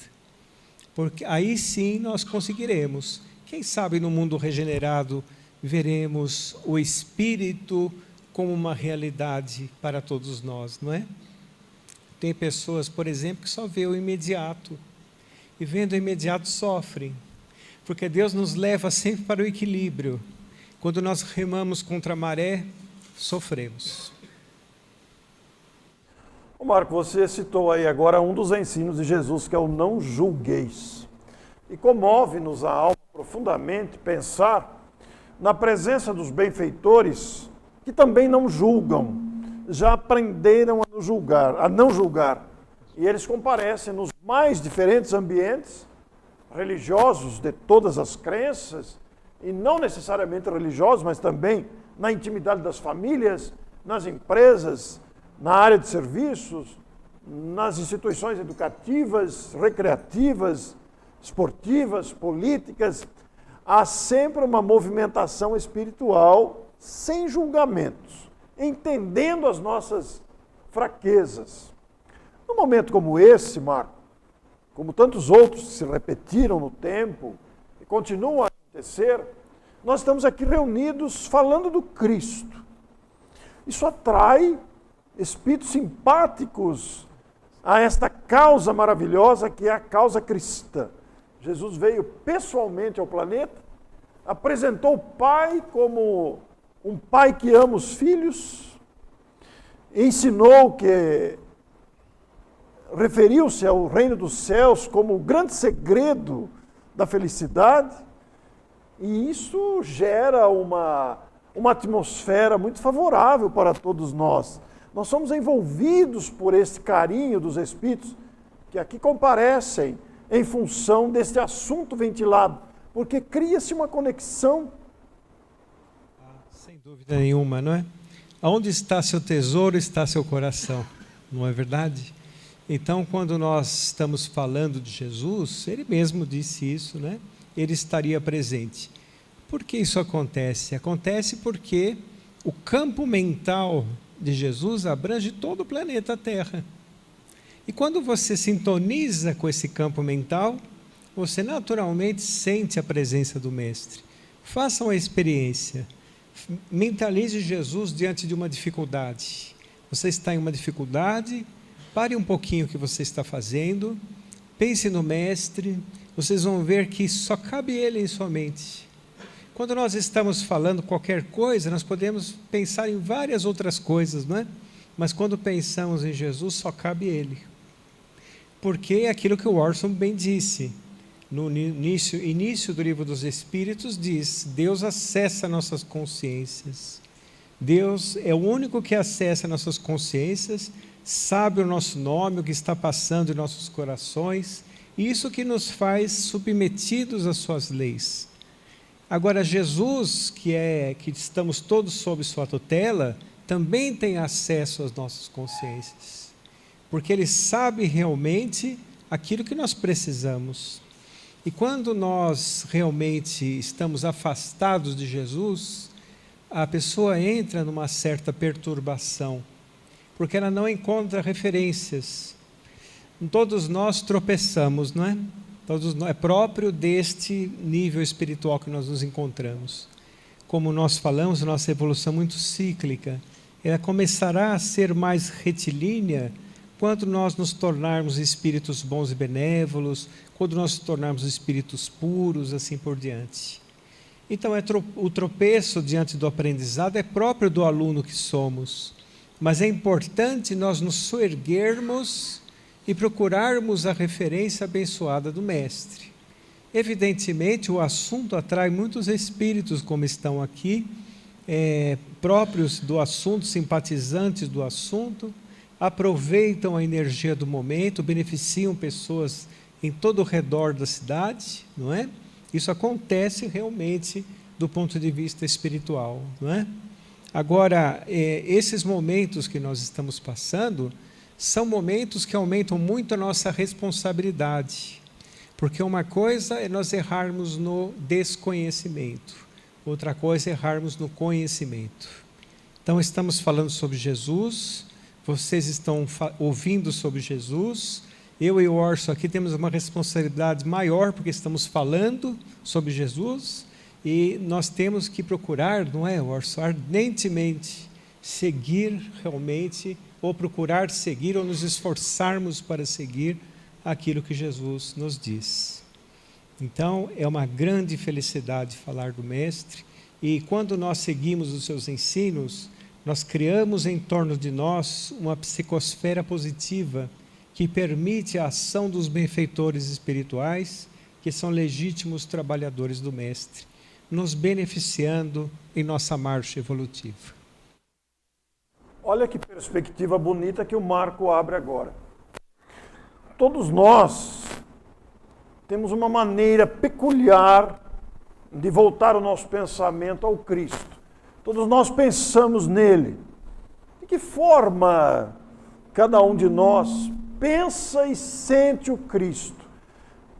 Speaker 2: Porque aí sim nós conseguiremos. Quem sabe no mundo regenerado veremos o Espírito como uma realidade para todos nós, não é? Tem pessoas, por exemplo, que só vê o imediato, e vendo o imediato sofrem, porque Deus nos leva sempre para o equilíbrio. Quando nós remamos contra a maré, sofremos.
Speaker 1: Ô Marco, você citou aí agora um dos ensinos de Jesus, que é o não julgueis. E comove-nos a alma profundamente pensar na presença dos benfeitores que também não julgam, já aprenderam a não julgar. E eles comparecem nos mais diferentes ambientes religiosos de todas as crenças, e não necessariamente religiosos, mas também na intimidade das famílias, nas empresas, na área de serviços, nas instituições educativas, recreativas, esportivas, políticas. Há sempre uma movimentação espiritual sem julgamentos, entendendo as nossas fraquezas. Num momento como esse, Marco, como tantos outros que se repetiram no tempo e continuam a acontecer, nós estamos aqui reunidos falando do Cristo. Isso atrai espíritos simpáticos a esta causa maravilhosa que é a causa cristã. Jesus veio pessoalmente ao planeta, apresentou o Pai como um pai que ama os filhos, ensinou que referiu-se ao reino dos céus como o grande segredo da felicidade, e isso gera uma atmosfera muito favorável para todos nós. Nós somos envolvidos por esse carinho dos espíritos que aqui comparecem em função desse assunto ventilado, porque cria-se uma conexão.
Speaker 2: Sem dúvida nenhuma, não é? Aonde está seu tesouro, está seu coração, não é verdade? Então, quando nós estamos falando de Jesus, ele mesmo disse isso, né? Ele estaria presente. Por que isso acontece? Acontece porque o campo mental de Jesus abrange todo o planeta Terra. E quando você sintoniza com esse campo mental, você naturalmente sente a presença do Mestre. Faça uma experiência. Mentalize Jesus diante de uma dificuldade. Você está em uma dificuldade, pare um pouquinho o que você está fazendo, pense no Mestre, vocês vão ver que só cabe Ele em sua mente. Quando nós estamos falando qualquer coisa, nós podemos pensar em várias outras coisas, não é? Mas quando pensamos em Jesus, só cabe Ele. Porque é aquilo que o Orson bem disse, no início do Livro dos Espíritos, diz: Deus acessa nossas consciências. Deus é o único que acessa nossas consciências, sabe o nosso nome, o que está passando em nossos corações, e isso que nos faz submetidos às suas leis. Agora, Jesus, que estamos todos sob sua tutela, também tem acesso às nossas consciências, porque Ele sabe realmente aquilo que nós precisamos. E quando nós realmente estamos afastados de Jesus, a pessoa entra numa certa perturbação, porque ela não encontra referências. Todos nós tropeçamos, não é? É próprio deste nível espiritual que nós nos encontramos. Como nós falamos, nossa evolução é muito cíclica. Ela começará a ser mais retilínea quando nós nos tornarmos espíritos bons e benévolos, quando nós nos tornarmos espíritos puros, assim por diante. Então, o tropeço diante do aprendizado é próprio do aluno que somos, mas é importante nós nos soerguermos e procurarmos a referência abençoada do Mestre. Evidentemente, o assunto atrai muitos espíritos, como estão aqui, próprios do assunto, simpatizantes do assunto, aproveitam a energia do momento, beneficiam pessoas em todo o redor da cidade, não é? Isso acontece realmente do ponto de vista espiritual, não é? Agora, esses momentos que nós estamos passando são momentos que aumentam muito a nossa responsabilidade, porque uma coisa é nós errarmos no desconhecimento, outra coisa é errarmos no conhecimento. Então, estamos falando sobre Jesus, vocês estão ouvindo sobre Jesus, eu e o Orson aqui temos uma responsabilidade maior, porque estamos falando sobre Jesus, e nós temos que procurar, não é, Orson, ardentemente seguir realmente, ou procurar seguir, ou nos esforçarmos para seguir aquilo que Jesus nos diz. Então, é uma grande felicidade falar do Mestre, e quando nós seguimos os seus ensinos, nós criamos em torno de nós uma psicosfera positiva que permite a ação dos benfeitores espirituais, que são legítimos trabalhadores do Mestre, nos beneficiando em nossa marcha evolutiva.
Speaker 1: Olha que perspectiva bonita que o Marco abre agora. Todos nós temos uma maneira peculiar de voltar o nosso pensamento ao Cristo. Todos nós pensamos nele. De que forma cada um de nós pensa e sente o Cristo?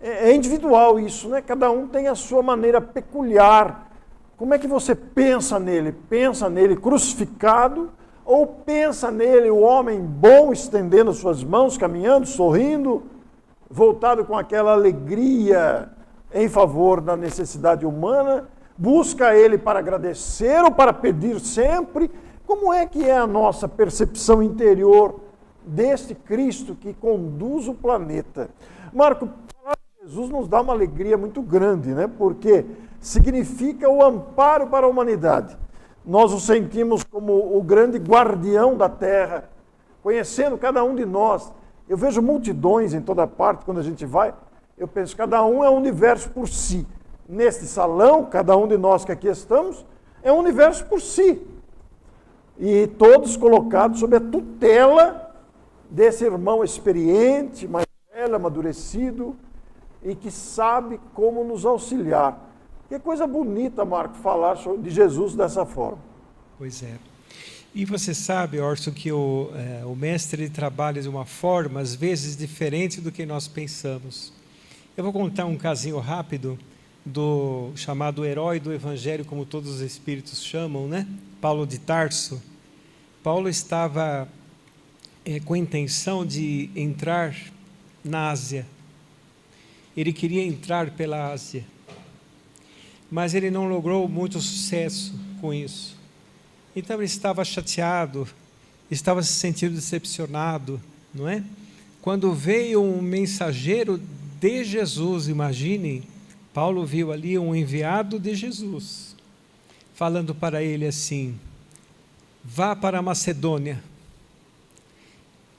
Speaker 1: É individual isso, né? Cada um tem a sua maneira peculiar. Como é que você pensa nele? Pensa nele crucificado ou pensa nele o homem bom estendendo suas mãos, caminhando, sorrindo, voltado com aquela alegria em favor da necessidade humana? Busca ele para agradecer ou para pedir sempre? Como é que é a nossa percepção interior deste Cristo que conduz o planeta? Marco, falar de Jesus nos dá uma alegria muito grande, né? Porque significa o amparo para a humanidade. Nós o sentimos como o grande guardião da terra, conhecendo cada um de nós. Eu vejo multidões em toda parte quando a gente vai, eu penso, cada um é um universo por si. Neste salão, cada um de nós que aqui estamos, é um universo por si. E todos colocados sob a tutela desse irmão experiente, mais velho, amadurecido, e que sabe como nos auxiliar. Que coisa bonita, Marco, falar de Jesus dessa forma.
Speaker 2: Pois é. E você sabe, Orson, que o Mestre ele trabalha de uma forma, às vezes, diferente do que nós pensamos. Eu vou contar um casinho rápido do chamado herói do Evangelho, como todos os espíritos chamam, né? Paulo de Tarso. Paulo estava com a intenção de entrar na Ásia. Ele queria entrar pela Ásia. mas ele não logrou muito sucesso com isso. Então ele estava chateado, estava se sentindo decepcionado, não é? Quando veio um mensageiro de Jesus, imaginem, Paulo viu ali um enviado de Jesus, falando para ele assim: vá para a Macedônia.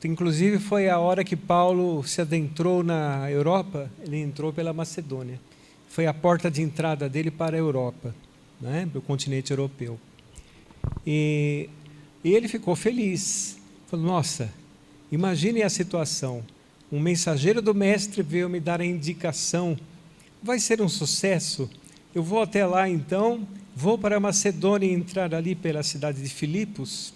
Speaker 2: Inclusive foi a hora que Paulo se adentrou na Europa, ele entrou pela Macedônia. Foi a porta de entrada dele para a Europa, né, para o continente europeu. E ele ficou feliz. Falou: nossa, imagine a situação. Um mensageiro do mestre veio me dar a indicação. Vai ser um sucesso. Eu vou até lá então, vou para a Macedônia e entrar ali pela cidade de Filipos.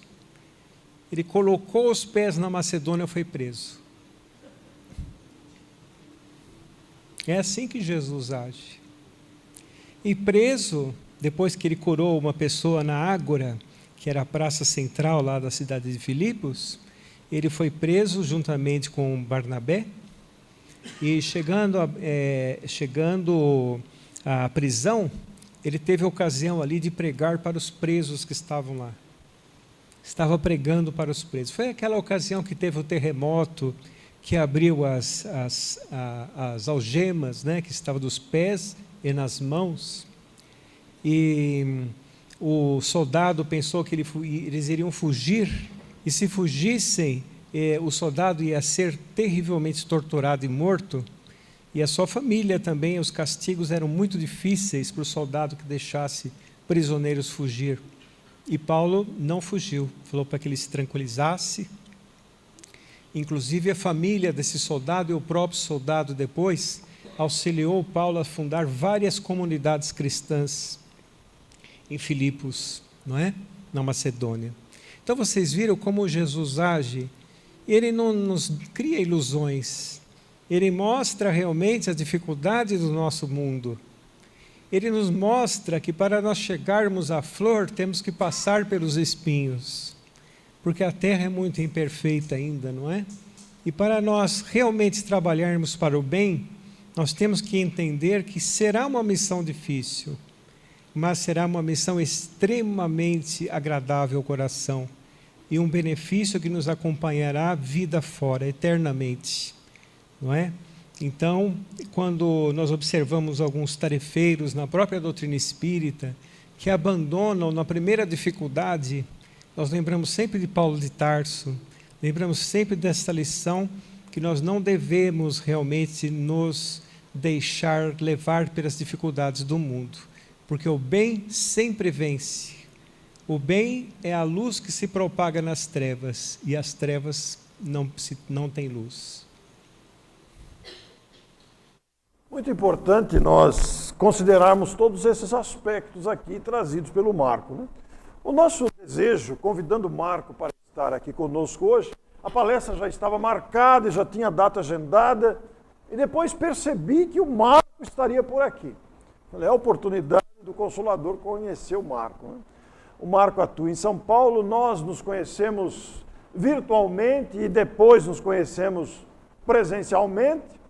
Speaker 2: Ele colocou os pés na Macedônia e foi preso. É assim que Jesus age. E preso, depois que ele curou uma pessoa na Ágora, que era a praça central lá da cidade de Filipos, ele foi preso juntamente com Barnabé, e chegando à prisão, ele teve a ocasião ali de pregar para os presos que estavam lá. Estava pregando para os presos. Foi aquela ocasião que teve o terremoto, que abriu as algemas, né, que estavam dos pés e nas mãos, e o soldado pensou que eles iriam fugir, e se fugissem, o soldado ia ser terrivelmente torturado e morto, e a sua família também. Os castigos eram muito difíceis para o soldado que deixasse prisioneiros fugir. E Paulo não fugiu, falou para que ele se tranquilizasse. Inclusive a família desse soldado e o próprio soldado depois auxiliou Paulo a fundar várias comunidades cristãs em Filipos, não é? Na Macedônia. Então vocês viram como Jesus age. Ele não nos cria ilusões. Ele mostra realmente as dificuldades do nosso mundo. Ele nos mostra que para nós chegarmos à flor, temos que passar pelos espinhos, porque a terra é muito imperfeita ainda, não é? E para nós realmente trabalharmos para o bem, nós temos que entender que será uma missão difícil, mas será uma missão extremamente agradável ao coração, e um benefício que nos acompanhará a vida fora, eternamente, não é? Então, quando nós observamos alguns tarefeiros na própria doutrina espírita, que abandonam na primeira dificuldade, nós lembramos sempre de Paulo de Tarso, lembramos sempre desta lição, que nós não devemos realmente nos deixar levar pelas dificuldades do mundo, porque o bem sempre vence. O bem é a luz que se propaga nas trevas, e as trevas não têm luz.
Speaker 1: Muito importante nós considerarmos todos esses aspectos aqui trazidos pelo Marco, né? O nosso desejo, convidando o Marco para estar aqui conosco hoje, a palestra já estava marcada e já tinha data agendada, e depois percebi que o Marco estaria por aqui. Falei, é a oportunidade do Consolador conhecer o Marco, né? O Marco atua em São Paulo, nós nos conhecemos virtualmente e depois nos conhecemos presencialmente,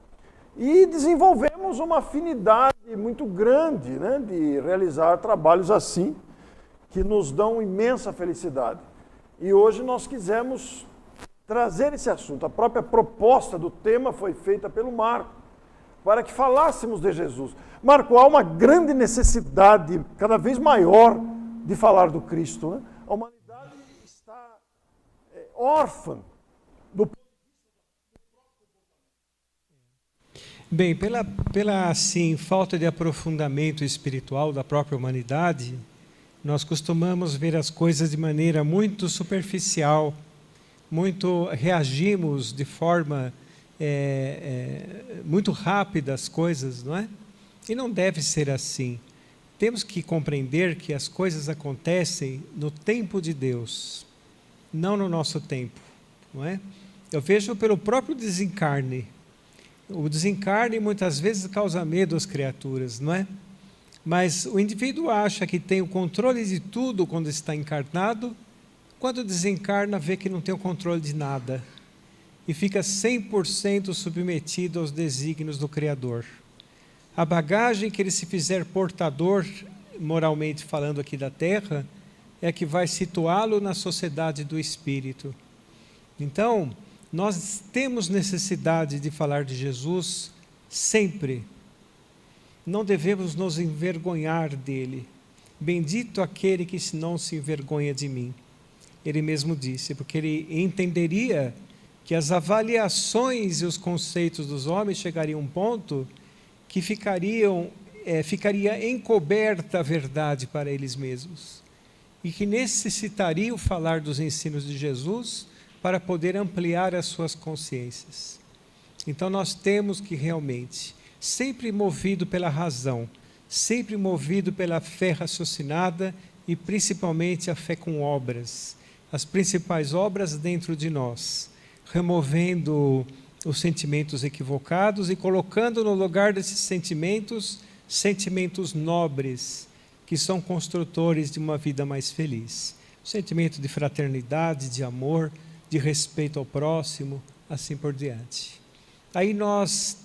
Speaker 1: e desenvolvemos uma afinidade muito grande, né, de realizar trabalhos assim, que nos dão imensa felicidade. E hoje nós quisemos trazer esse assunto. A própria proposta do tema foi feita pelo Marco, para que falássemos de Jesus. Marco, há uma grande necessidade, cada vez maior, de falar do Cristo, né? A humanidade está órfã do...
Speaker 2: Bem, pela assim, falta de aprofundamento espiritual da própria humanidade, nós costumamos ver as coisas de maneira muito superficial, reagimos de forma muito rápida às coisas, não é? E não deve ser assim. Temos que compreender que as coisas acontecem no tempo de Deus, não no nosso tempo, não é? Eu vejo pelo próprio desencarne. O desencarne muitas vezes causa medo às criaturas, não é? Mas o indivíduo acha que tem o controle de tudo quando está encarnado, quando desencarna vê que não tem o controle de nada e fica 100% submetido aos desígnios do Criador. a bagagem que ele se fizer portador, moralmente falando aqui da terra, é que vai situá-lo na sociedade do Espírito. Então, nós temos necessidade de falar de Jesus sempre. Não devemos nos envergonhar dele. Bendito aquele que não se envergonha de mim. Ele mesmo disse, porque ele entenderia que as avaliações e os conceitos dos homens chegariam a um ponto que ficaria encoberta a verdade para eles mesmos. E que necessitariam falar dos ensinos de Jesus para poder ampliar as suas consciências. Então nós temos que realmente, sempre movido pela razão, sempre movido pela fé raciocinada e principalmente a fé com obras, as principais obras dentro de nós, removendo os sentimentos equivocados e colocando no lugar desses sentimentos, sentimentos nobres, que são construtores de uma vida mais feliz. O sentimento de fraternidade, de amor, de respeito ao próximo, assim por diante. Aí nós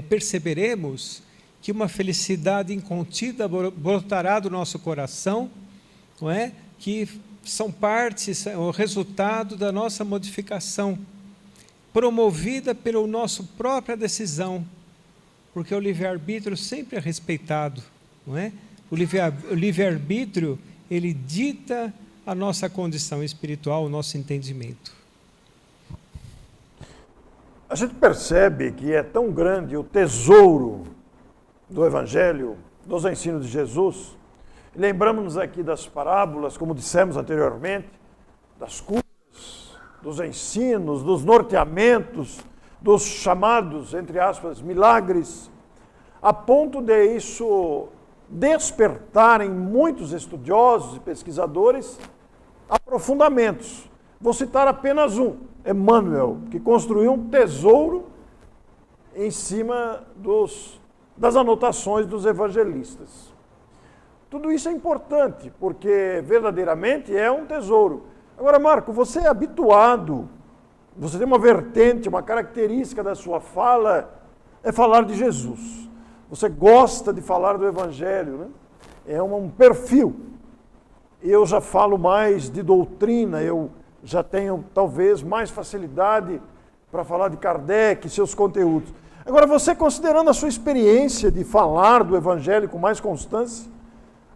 Speaker 2: perceberemos que uma felicidade incontida brotará do nosso coração, não é? Que são partes, o resultado da nossa modificação, promovida pela nossa própria decisão, porque o livre-arbítrio sempre é respeitado, não é? O livre-arbítrio, ele dita a nossa condição espiritual, o nosso entendimento.
Speaker 1: A gente percebe que é tão grande o tesouro do Evangelho, dos ensinos de Jesus. Lembramos-nos aqui das parábolas, como dissemos anteriormente, das curas, dos ensinos, dos norteamentos, dos chamados, entre aspas, milagres, a ponto de isso despertar em muitos estudiosos e pesquisadores aprofundamentos. Vou citar apenas um, Emmanuel, que construiu um tesouro em cima das anotações dos evangelistas. Tudo isso é importante, porque verdadeiramente é um tesouro. Agora, Marco, você é habituado, você tem uma vertente, uma característica da sua fala, é falar de Jesus. Você gosta de falar do Evangelho, né? É um perfil. Eu já falo mais de doutrina, eu já tenho talvez mais facilidade para falar de Kardec e seus conteúdos. Agora, você considerando a sua experiência de falar do Evangelho com mais constância,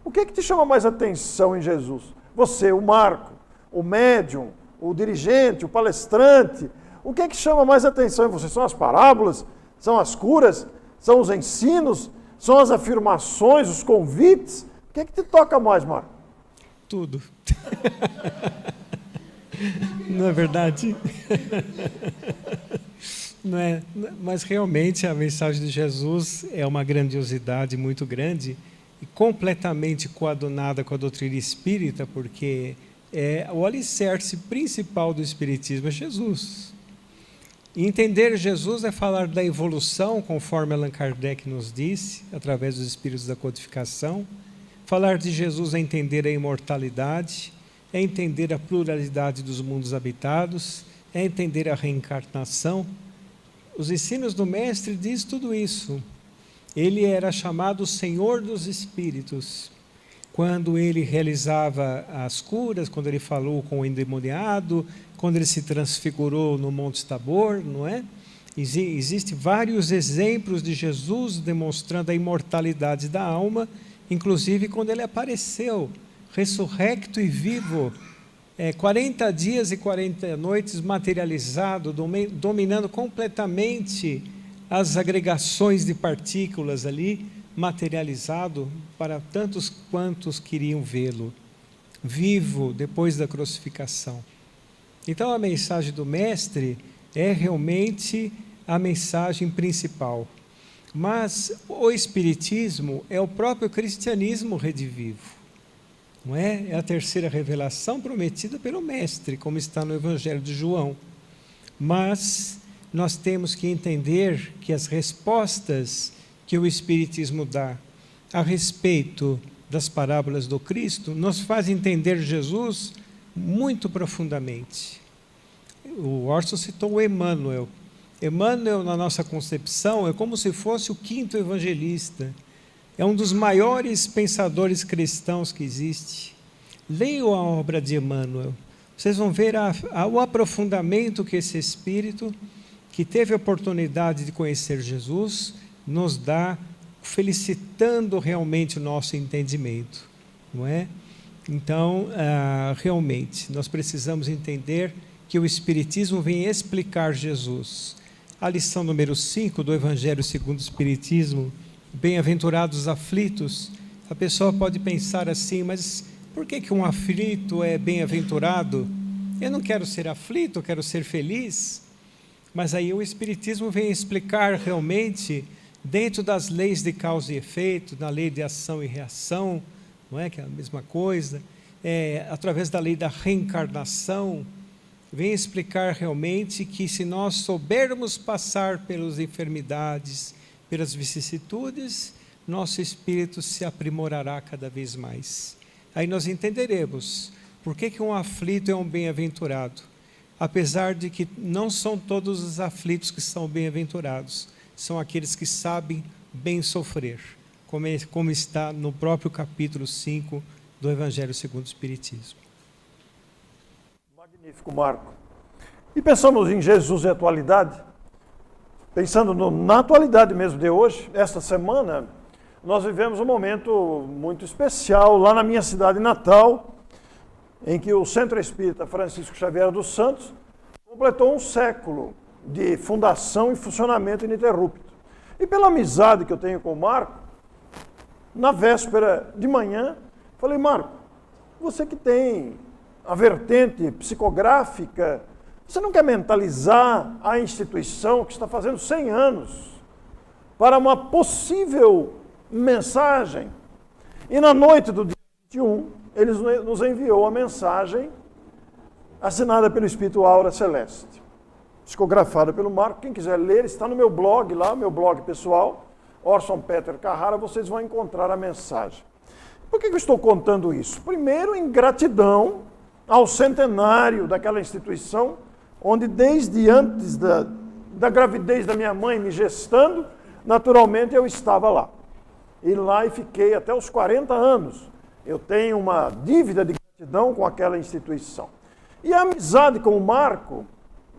Speaker 1: o que é que te chama mais atenção em Jesus? Você, o Marco, o médium, o dirigente, o palestrante, o que é que chama mais atenção em você? São as parábolas? São as curas? São os ensinos? São as afirmações, os convites? O que é que te toca mais, Marco?
Speaker 2: Tudo. Não é verdade? Não é? Mas realmente a mensagem de Jesus é uma grandiosidade muito grande e completamente coadunada com a doutrina espírita, porque o alicerce principal do espiritismo é Jesus. E entender Jesus é falar da evolução, conforme Allan Kardec nos disse, através dos espíritos da codificação. Falar de Jesus é entender a imortalidade, é entender a pluralidade dos mundos habitados, é entender a reencarnação. Os ensinos do Mestre diz tudo isso. Ele era chamado Senhor dos Espíritos. Quando ele realizava as curas, quando ele falou com o endemoniado, quando ele se transfigurou no Monte Tabor, não é? Existem vários exemplos de Jesus demonstrando a imortalidade da alma, inclusive quando ele apareceu, ressurrecto e vivo, 40 dias e 40 noites materializado, dominando completamente as agregações de partículas ali, materializado para tantos quantos queriam vê-lo, vivo depois da crucificação. Então a mensagem do Mestre é realmente a mensagem principal. Mas o Espiritismo é o próprio cristianismo redivivo. Não é? É a terceira revelação prometida pelo Mestre, como está no Evangelho de João. Mas nós temos que entender que as respostas que o Espiritismo dá a respeito das parábolas do Cristo nos faz entender Jesus muito profundamente. O Orson citou o Emmanuel. Emmanuel, na nossa concepção, é como se fosse o quinto evangelista. É um dos maiores pensadores cristãos que existe. Leiam a obra de Emmanuel. Vocês vão ver o aprofundamento que esse espírito, que teve a oportunidade de conhecer Jesus, nos dá, felicitando realmente o nosso entendimento, não é? Então, realmente, nós precisamos entender que o Espiritismo vem explicar Jesus. A lição número 5 do Evangelho segundo o Espiritismo, bem-aventurados os aflitos, a pessoa pode pensar assim, mas por que um aflito é bem-aventurado? Eu não quero ser aflito, eu quero ser feliz. Mas aí o Espiritismo vem explicar realmente, dentro das leis de causa e efeito, na lei de ação e reação, não é que é a mesma coisa, através da lei da reencarnação, vem explicar realmente que se nós soubermos passar pelas enfermidades, pelas vicissitudes, nosso espírito se aprimorará cada vez mais. Aí nós entenderemos por que um aflito é um bem-aventurado, apesar de que não são todos os aflitos que são bem-aventurados, são aqueles que sabem bem sofrer, como está no próprio capítulo 5 do Evangelho segundo o Espiritismo.
Speaker 1: Magnífico, Marco. E pensamos em Jesus e atualidade, pensando na atualidade mesmo de hoje, esta semana, nós vivemos um momento muito especial lá na minha cidade natal, em que o Centro Espírita Francisco Xavier dos Santos completou um século de fundação e funcionamento ininterrupto. E pela amizade que eu tenho com o Marco, na véspera de manhã, falei, Marco, você que tem a vertente psicográfica, você não quer mentalizar a instituição que está fazendo 100 anos para uma possível mensagem? E na noite do dia 21, ele nos enviou a mensagem assinada pelo Espírito Aura Celeste, psicografada pelo Marco. Quem quiser ler, está no meu blog lá, meu blog pessoal, Orson Peter Carrara, vocês vão encontrar a mensagem. Por que eu estou contando isso? Primeiro, em gratidão ao centenário daquela instituição, onde desde antes da gravidez da minha mãe me gestando, naturalmente eu estava lá. E lá e fiquei até os 40 anos. Eu tenho uma dívida de gratidão com aquela instituição. E a amizade com o Marco,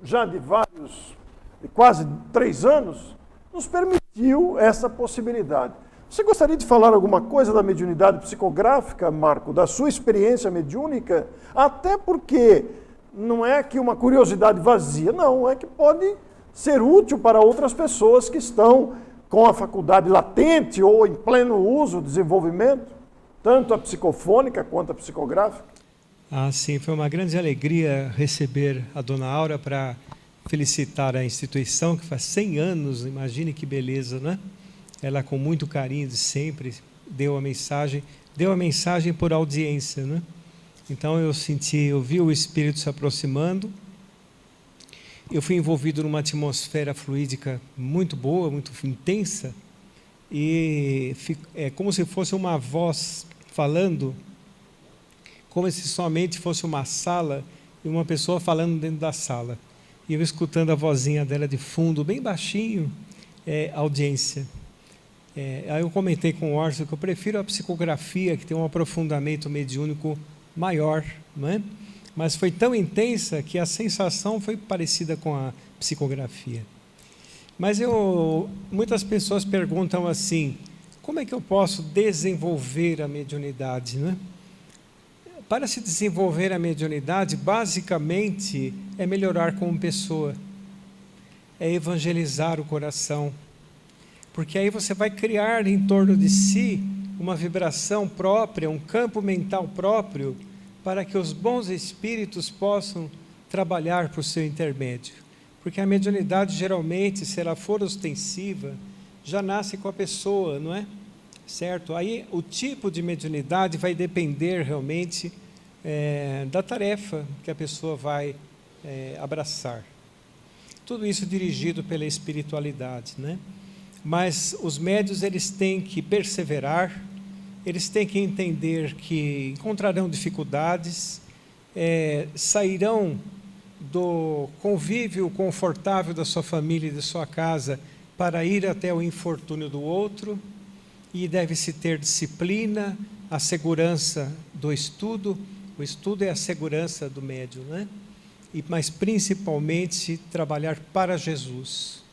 Speaker 1: já de quase 3 anos, nos permitiu essa possibilidade. Você gostaria de falar alguma coisa da mediunidade psicográfica, Marco, da sua experiência mediúnica? Até porque não é que uma curiosidade vazia, não, é que pode ser útil para outras pessoas que estão com a faculdade latente ou em pleno uso, desenvolvimento, tanto a psicofônica quanto a psicográfica.
Speaker 2: Sim, foi uma grande alegria receber a Dona Aura para felicitar a instituição, que faz 100 anos, imagine que beleza, né? Ela, com muito carinho de sempre, deu a mensagem por audiência, né? Então eu vi o Espírito se aproximando, eu fui envolvido numa atmosfera fluídica muito boa, muito intensa, e é como se fosse uma voz falando, como se somente fosse uma sala e uma pessoa falando dentro da sala. E eu escutando a vozinha dela de fundo, bem baixinho, audiência. Aí eu comentei com o Orson que eu prefiro a psicografia, que tem um aprofundamento mediúnico maior, não é? Mas foi tão intensa que a sensação foi parecida com a psicografia. Mas muitas pessoas perguntam assim, como é que eu posso desenvolver a mediunidade, né? Para se desenvolver a mediunidade, basicamente, é melhorar como pessoa, é evangelizar o coração, porque aí você vai criar em torno de si uma vibração própria, um campo mental próprio, para que os bons espíritos possam trabalhar por seu intermédio. Porque a mediunidade, geralmente, se ela for ostensiva, já nasce com a pessoa, não é? Certo? Aí o tipo de mediunidade vai depender realmente da tarefa que a pessoa vai abraçar. Tudo isso dirigido pela espiritualidade, né? Mas os médiuns, eles têm que perseverar, eles têm que entender que encontrarão dificuldades, sairão do convívio confortável da sua família e da sua casa para ir até o infortúnio do outro, e deve-se ter disciplina, a segurança do estudo. O estudo é a segurança do médium, né? Mas principalmente trabalhar para Jesus.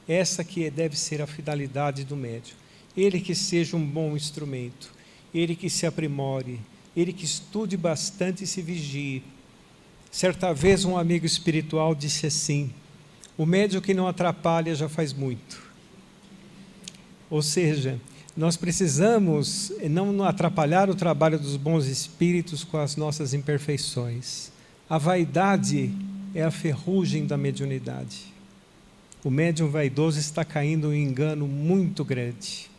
Speaker 2: Essa que deve ser a finalidade do médium. Ele que seja um bom instrumento, ele que se aprimore, ele que estude bastante e se vigie. Certa vez um amigo espiritual disse assim: o médium que não atrapalha já faz muito. Ou seja, nós precisamos não atrapalhar o trabalho dos bons espíritos com as nossas imperfeições. A vaidade é a ferrugem da mediunidade. O médium vaidoso está caindo em um engano muito grande,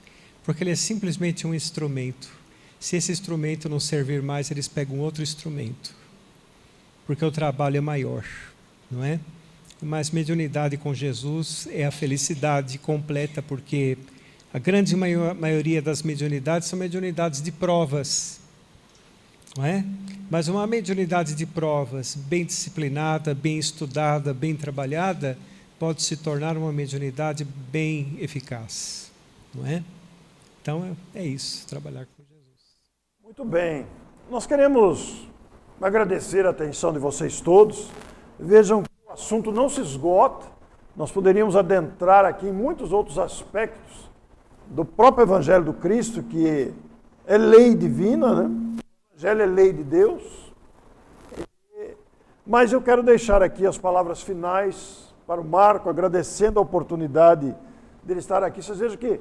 Speaker 2: porque ele é simplesmente um instrumento. Se esse instrumento não servir mais, eles pegam outro instrumento, porque o trabalho é maior, não é? Mas mediunidade com Jesus é a felicidade completa, porque a grande maioria das mediunidades são mediunidades de provas, não é? Mas uma mediunidade de provas, bem disciplinada, bem estudada, bem trabalhada, pode se tornar uma mediunidade bem eficaz, não é? Então é isso, trabalhar com Jesus.
Speaker 1: Muito bem. Nós queremos agradecer a atenção de vocês todos. Vejam que o assunto não se esgota. Nós poderíamos adentrar aqui em muitos outros aspectos do próprio Evangelho do Cristo, que é lei divina, né? O Evangelho é lei de Deus. Mas eu quero deixar aqui as palavras finais para o Marco, agradecendo a oportunidade dele estar aqui. Vocês vejam que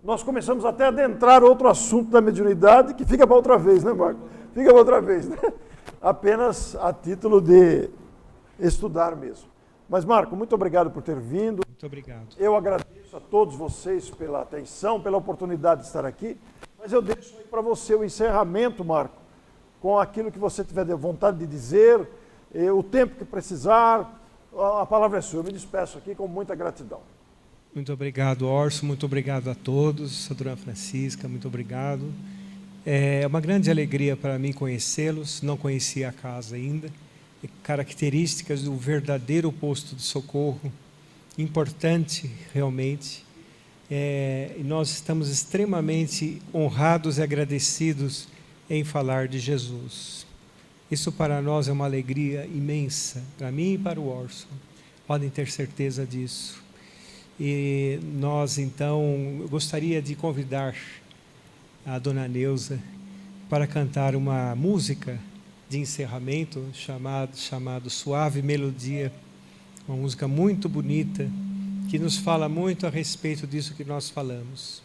Speaker 1: nós começamos até a adentrar outro assunto da mediunidade, que fica para outra vez, né, Marco? Fica para outra vez, né? Apenas a título de estudar mesmo. Mas, Marco, muito obrigado por ter vindo.
Speaker 2: Muito obrigado.
Speaker 1: Eu agradeço a todos vocês pela atenção, pela oportunidade de estar aqui. Mas eu deixo aí para você o encerramento, Marco, com aquilo que você tiver vontade de dizer, o tempo que precisar. A palavra é sua. Eu me despeço aqui com muita gratidão.
Speaker 2: Muito obrigado, Orson. Muito obrigado a todos. A Dona Francisca, muito obrigado. É uma grande alegria para mim conhecê-los. Não conhecia a casa ainda. Características do verdadeiro posto de socorro. Importante, realmente. E nós estamos extremamente honrados e agradecidos em falar de Jesus. Isso para nós é uma alegria imensa, para mim e para o Orson. Podem ter certeza disso. E nós, então, eu gostaria de convidar a Dona Neuza para cantar uma música de encerramento chamado Suave Melodia, uma música muito bonita, que nos fala muito a respeito disso que nós falamos.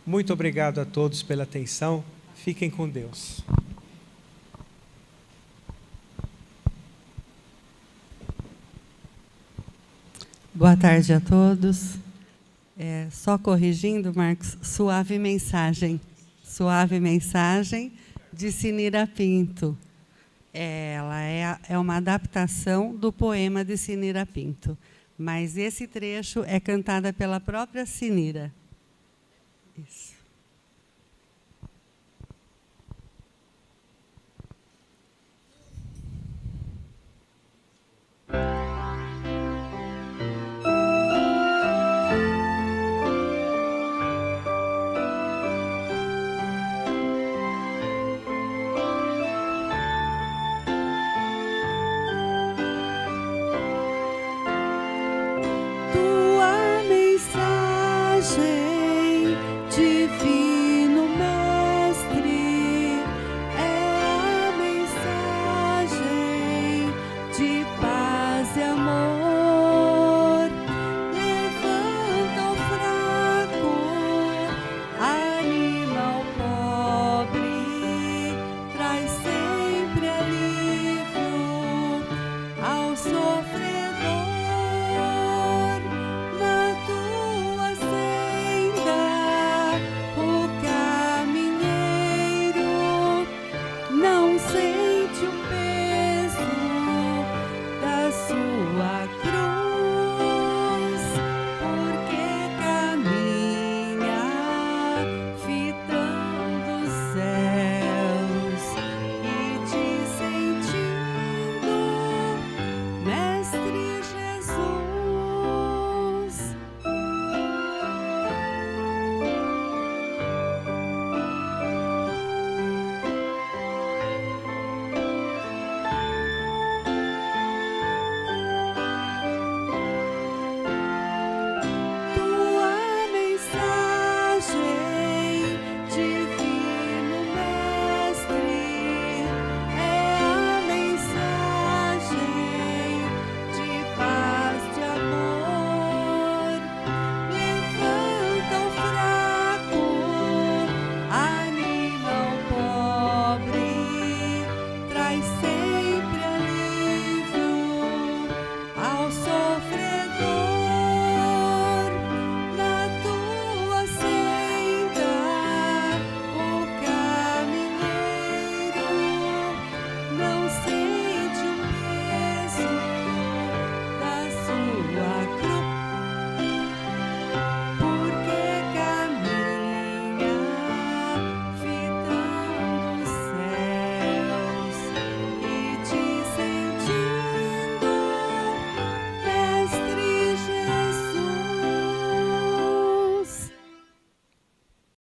Speaker 2: Muito obrigado a todos pela atenção. Fiquem com Deus.
Speaker 3: Boa tarde a todos. Só corrigindo, Marcos, Suave Mensagem. Suave Mensagem, de Sinira Pinto. Ela é uma adaptação do poema de Sinira Pinto, mas esse trecho é cantada pela própria Sinira. Isso.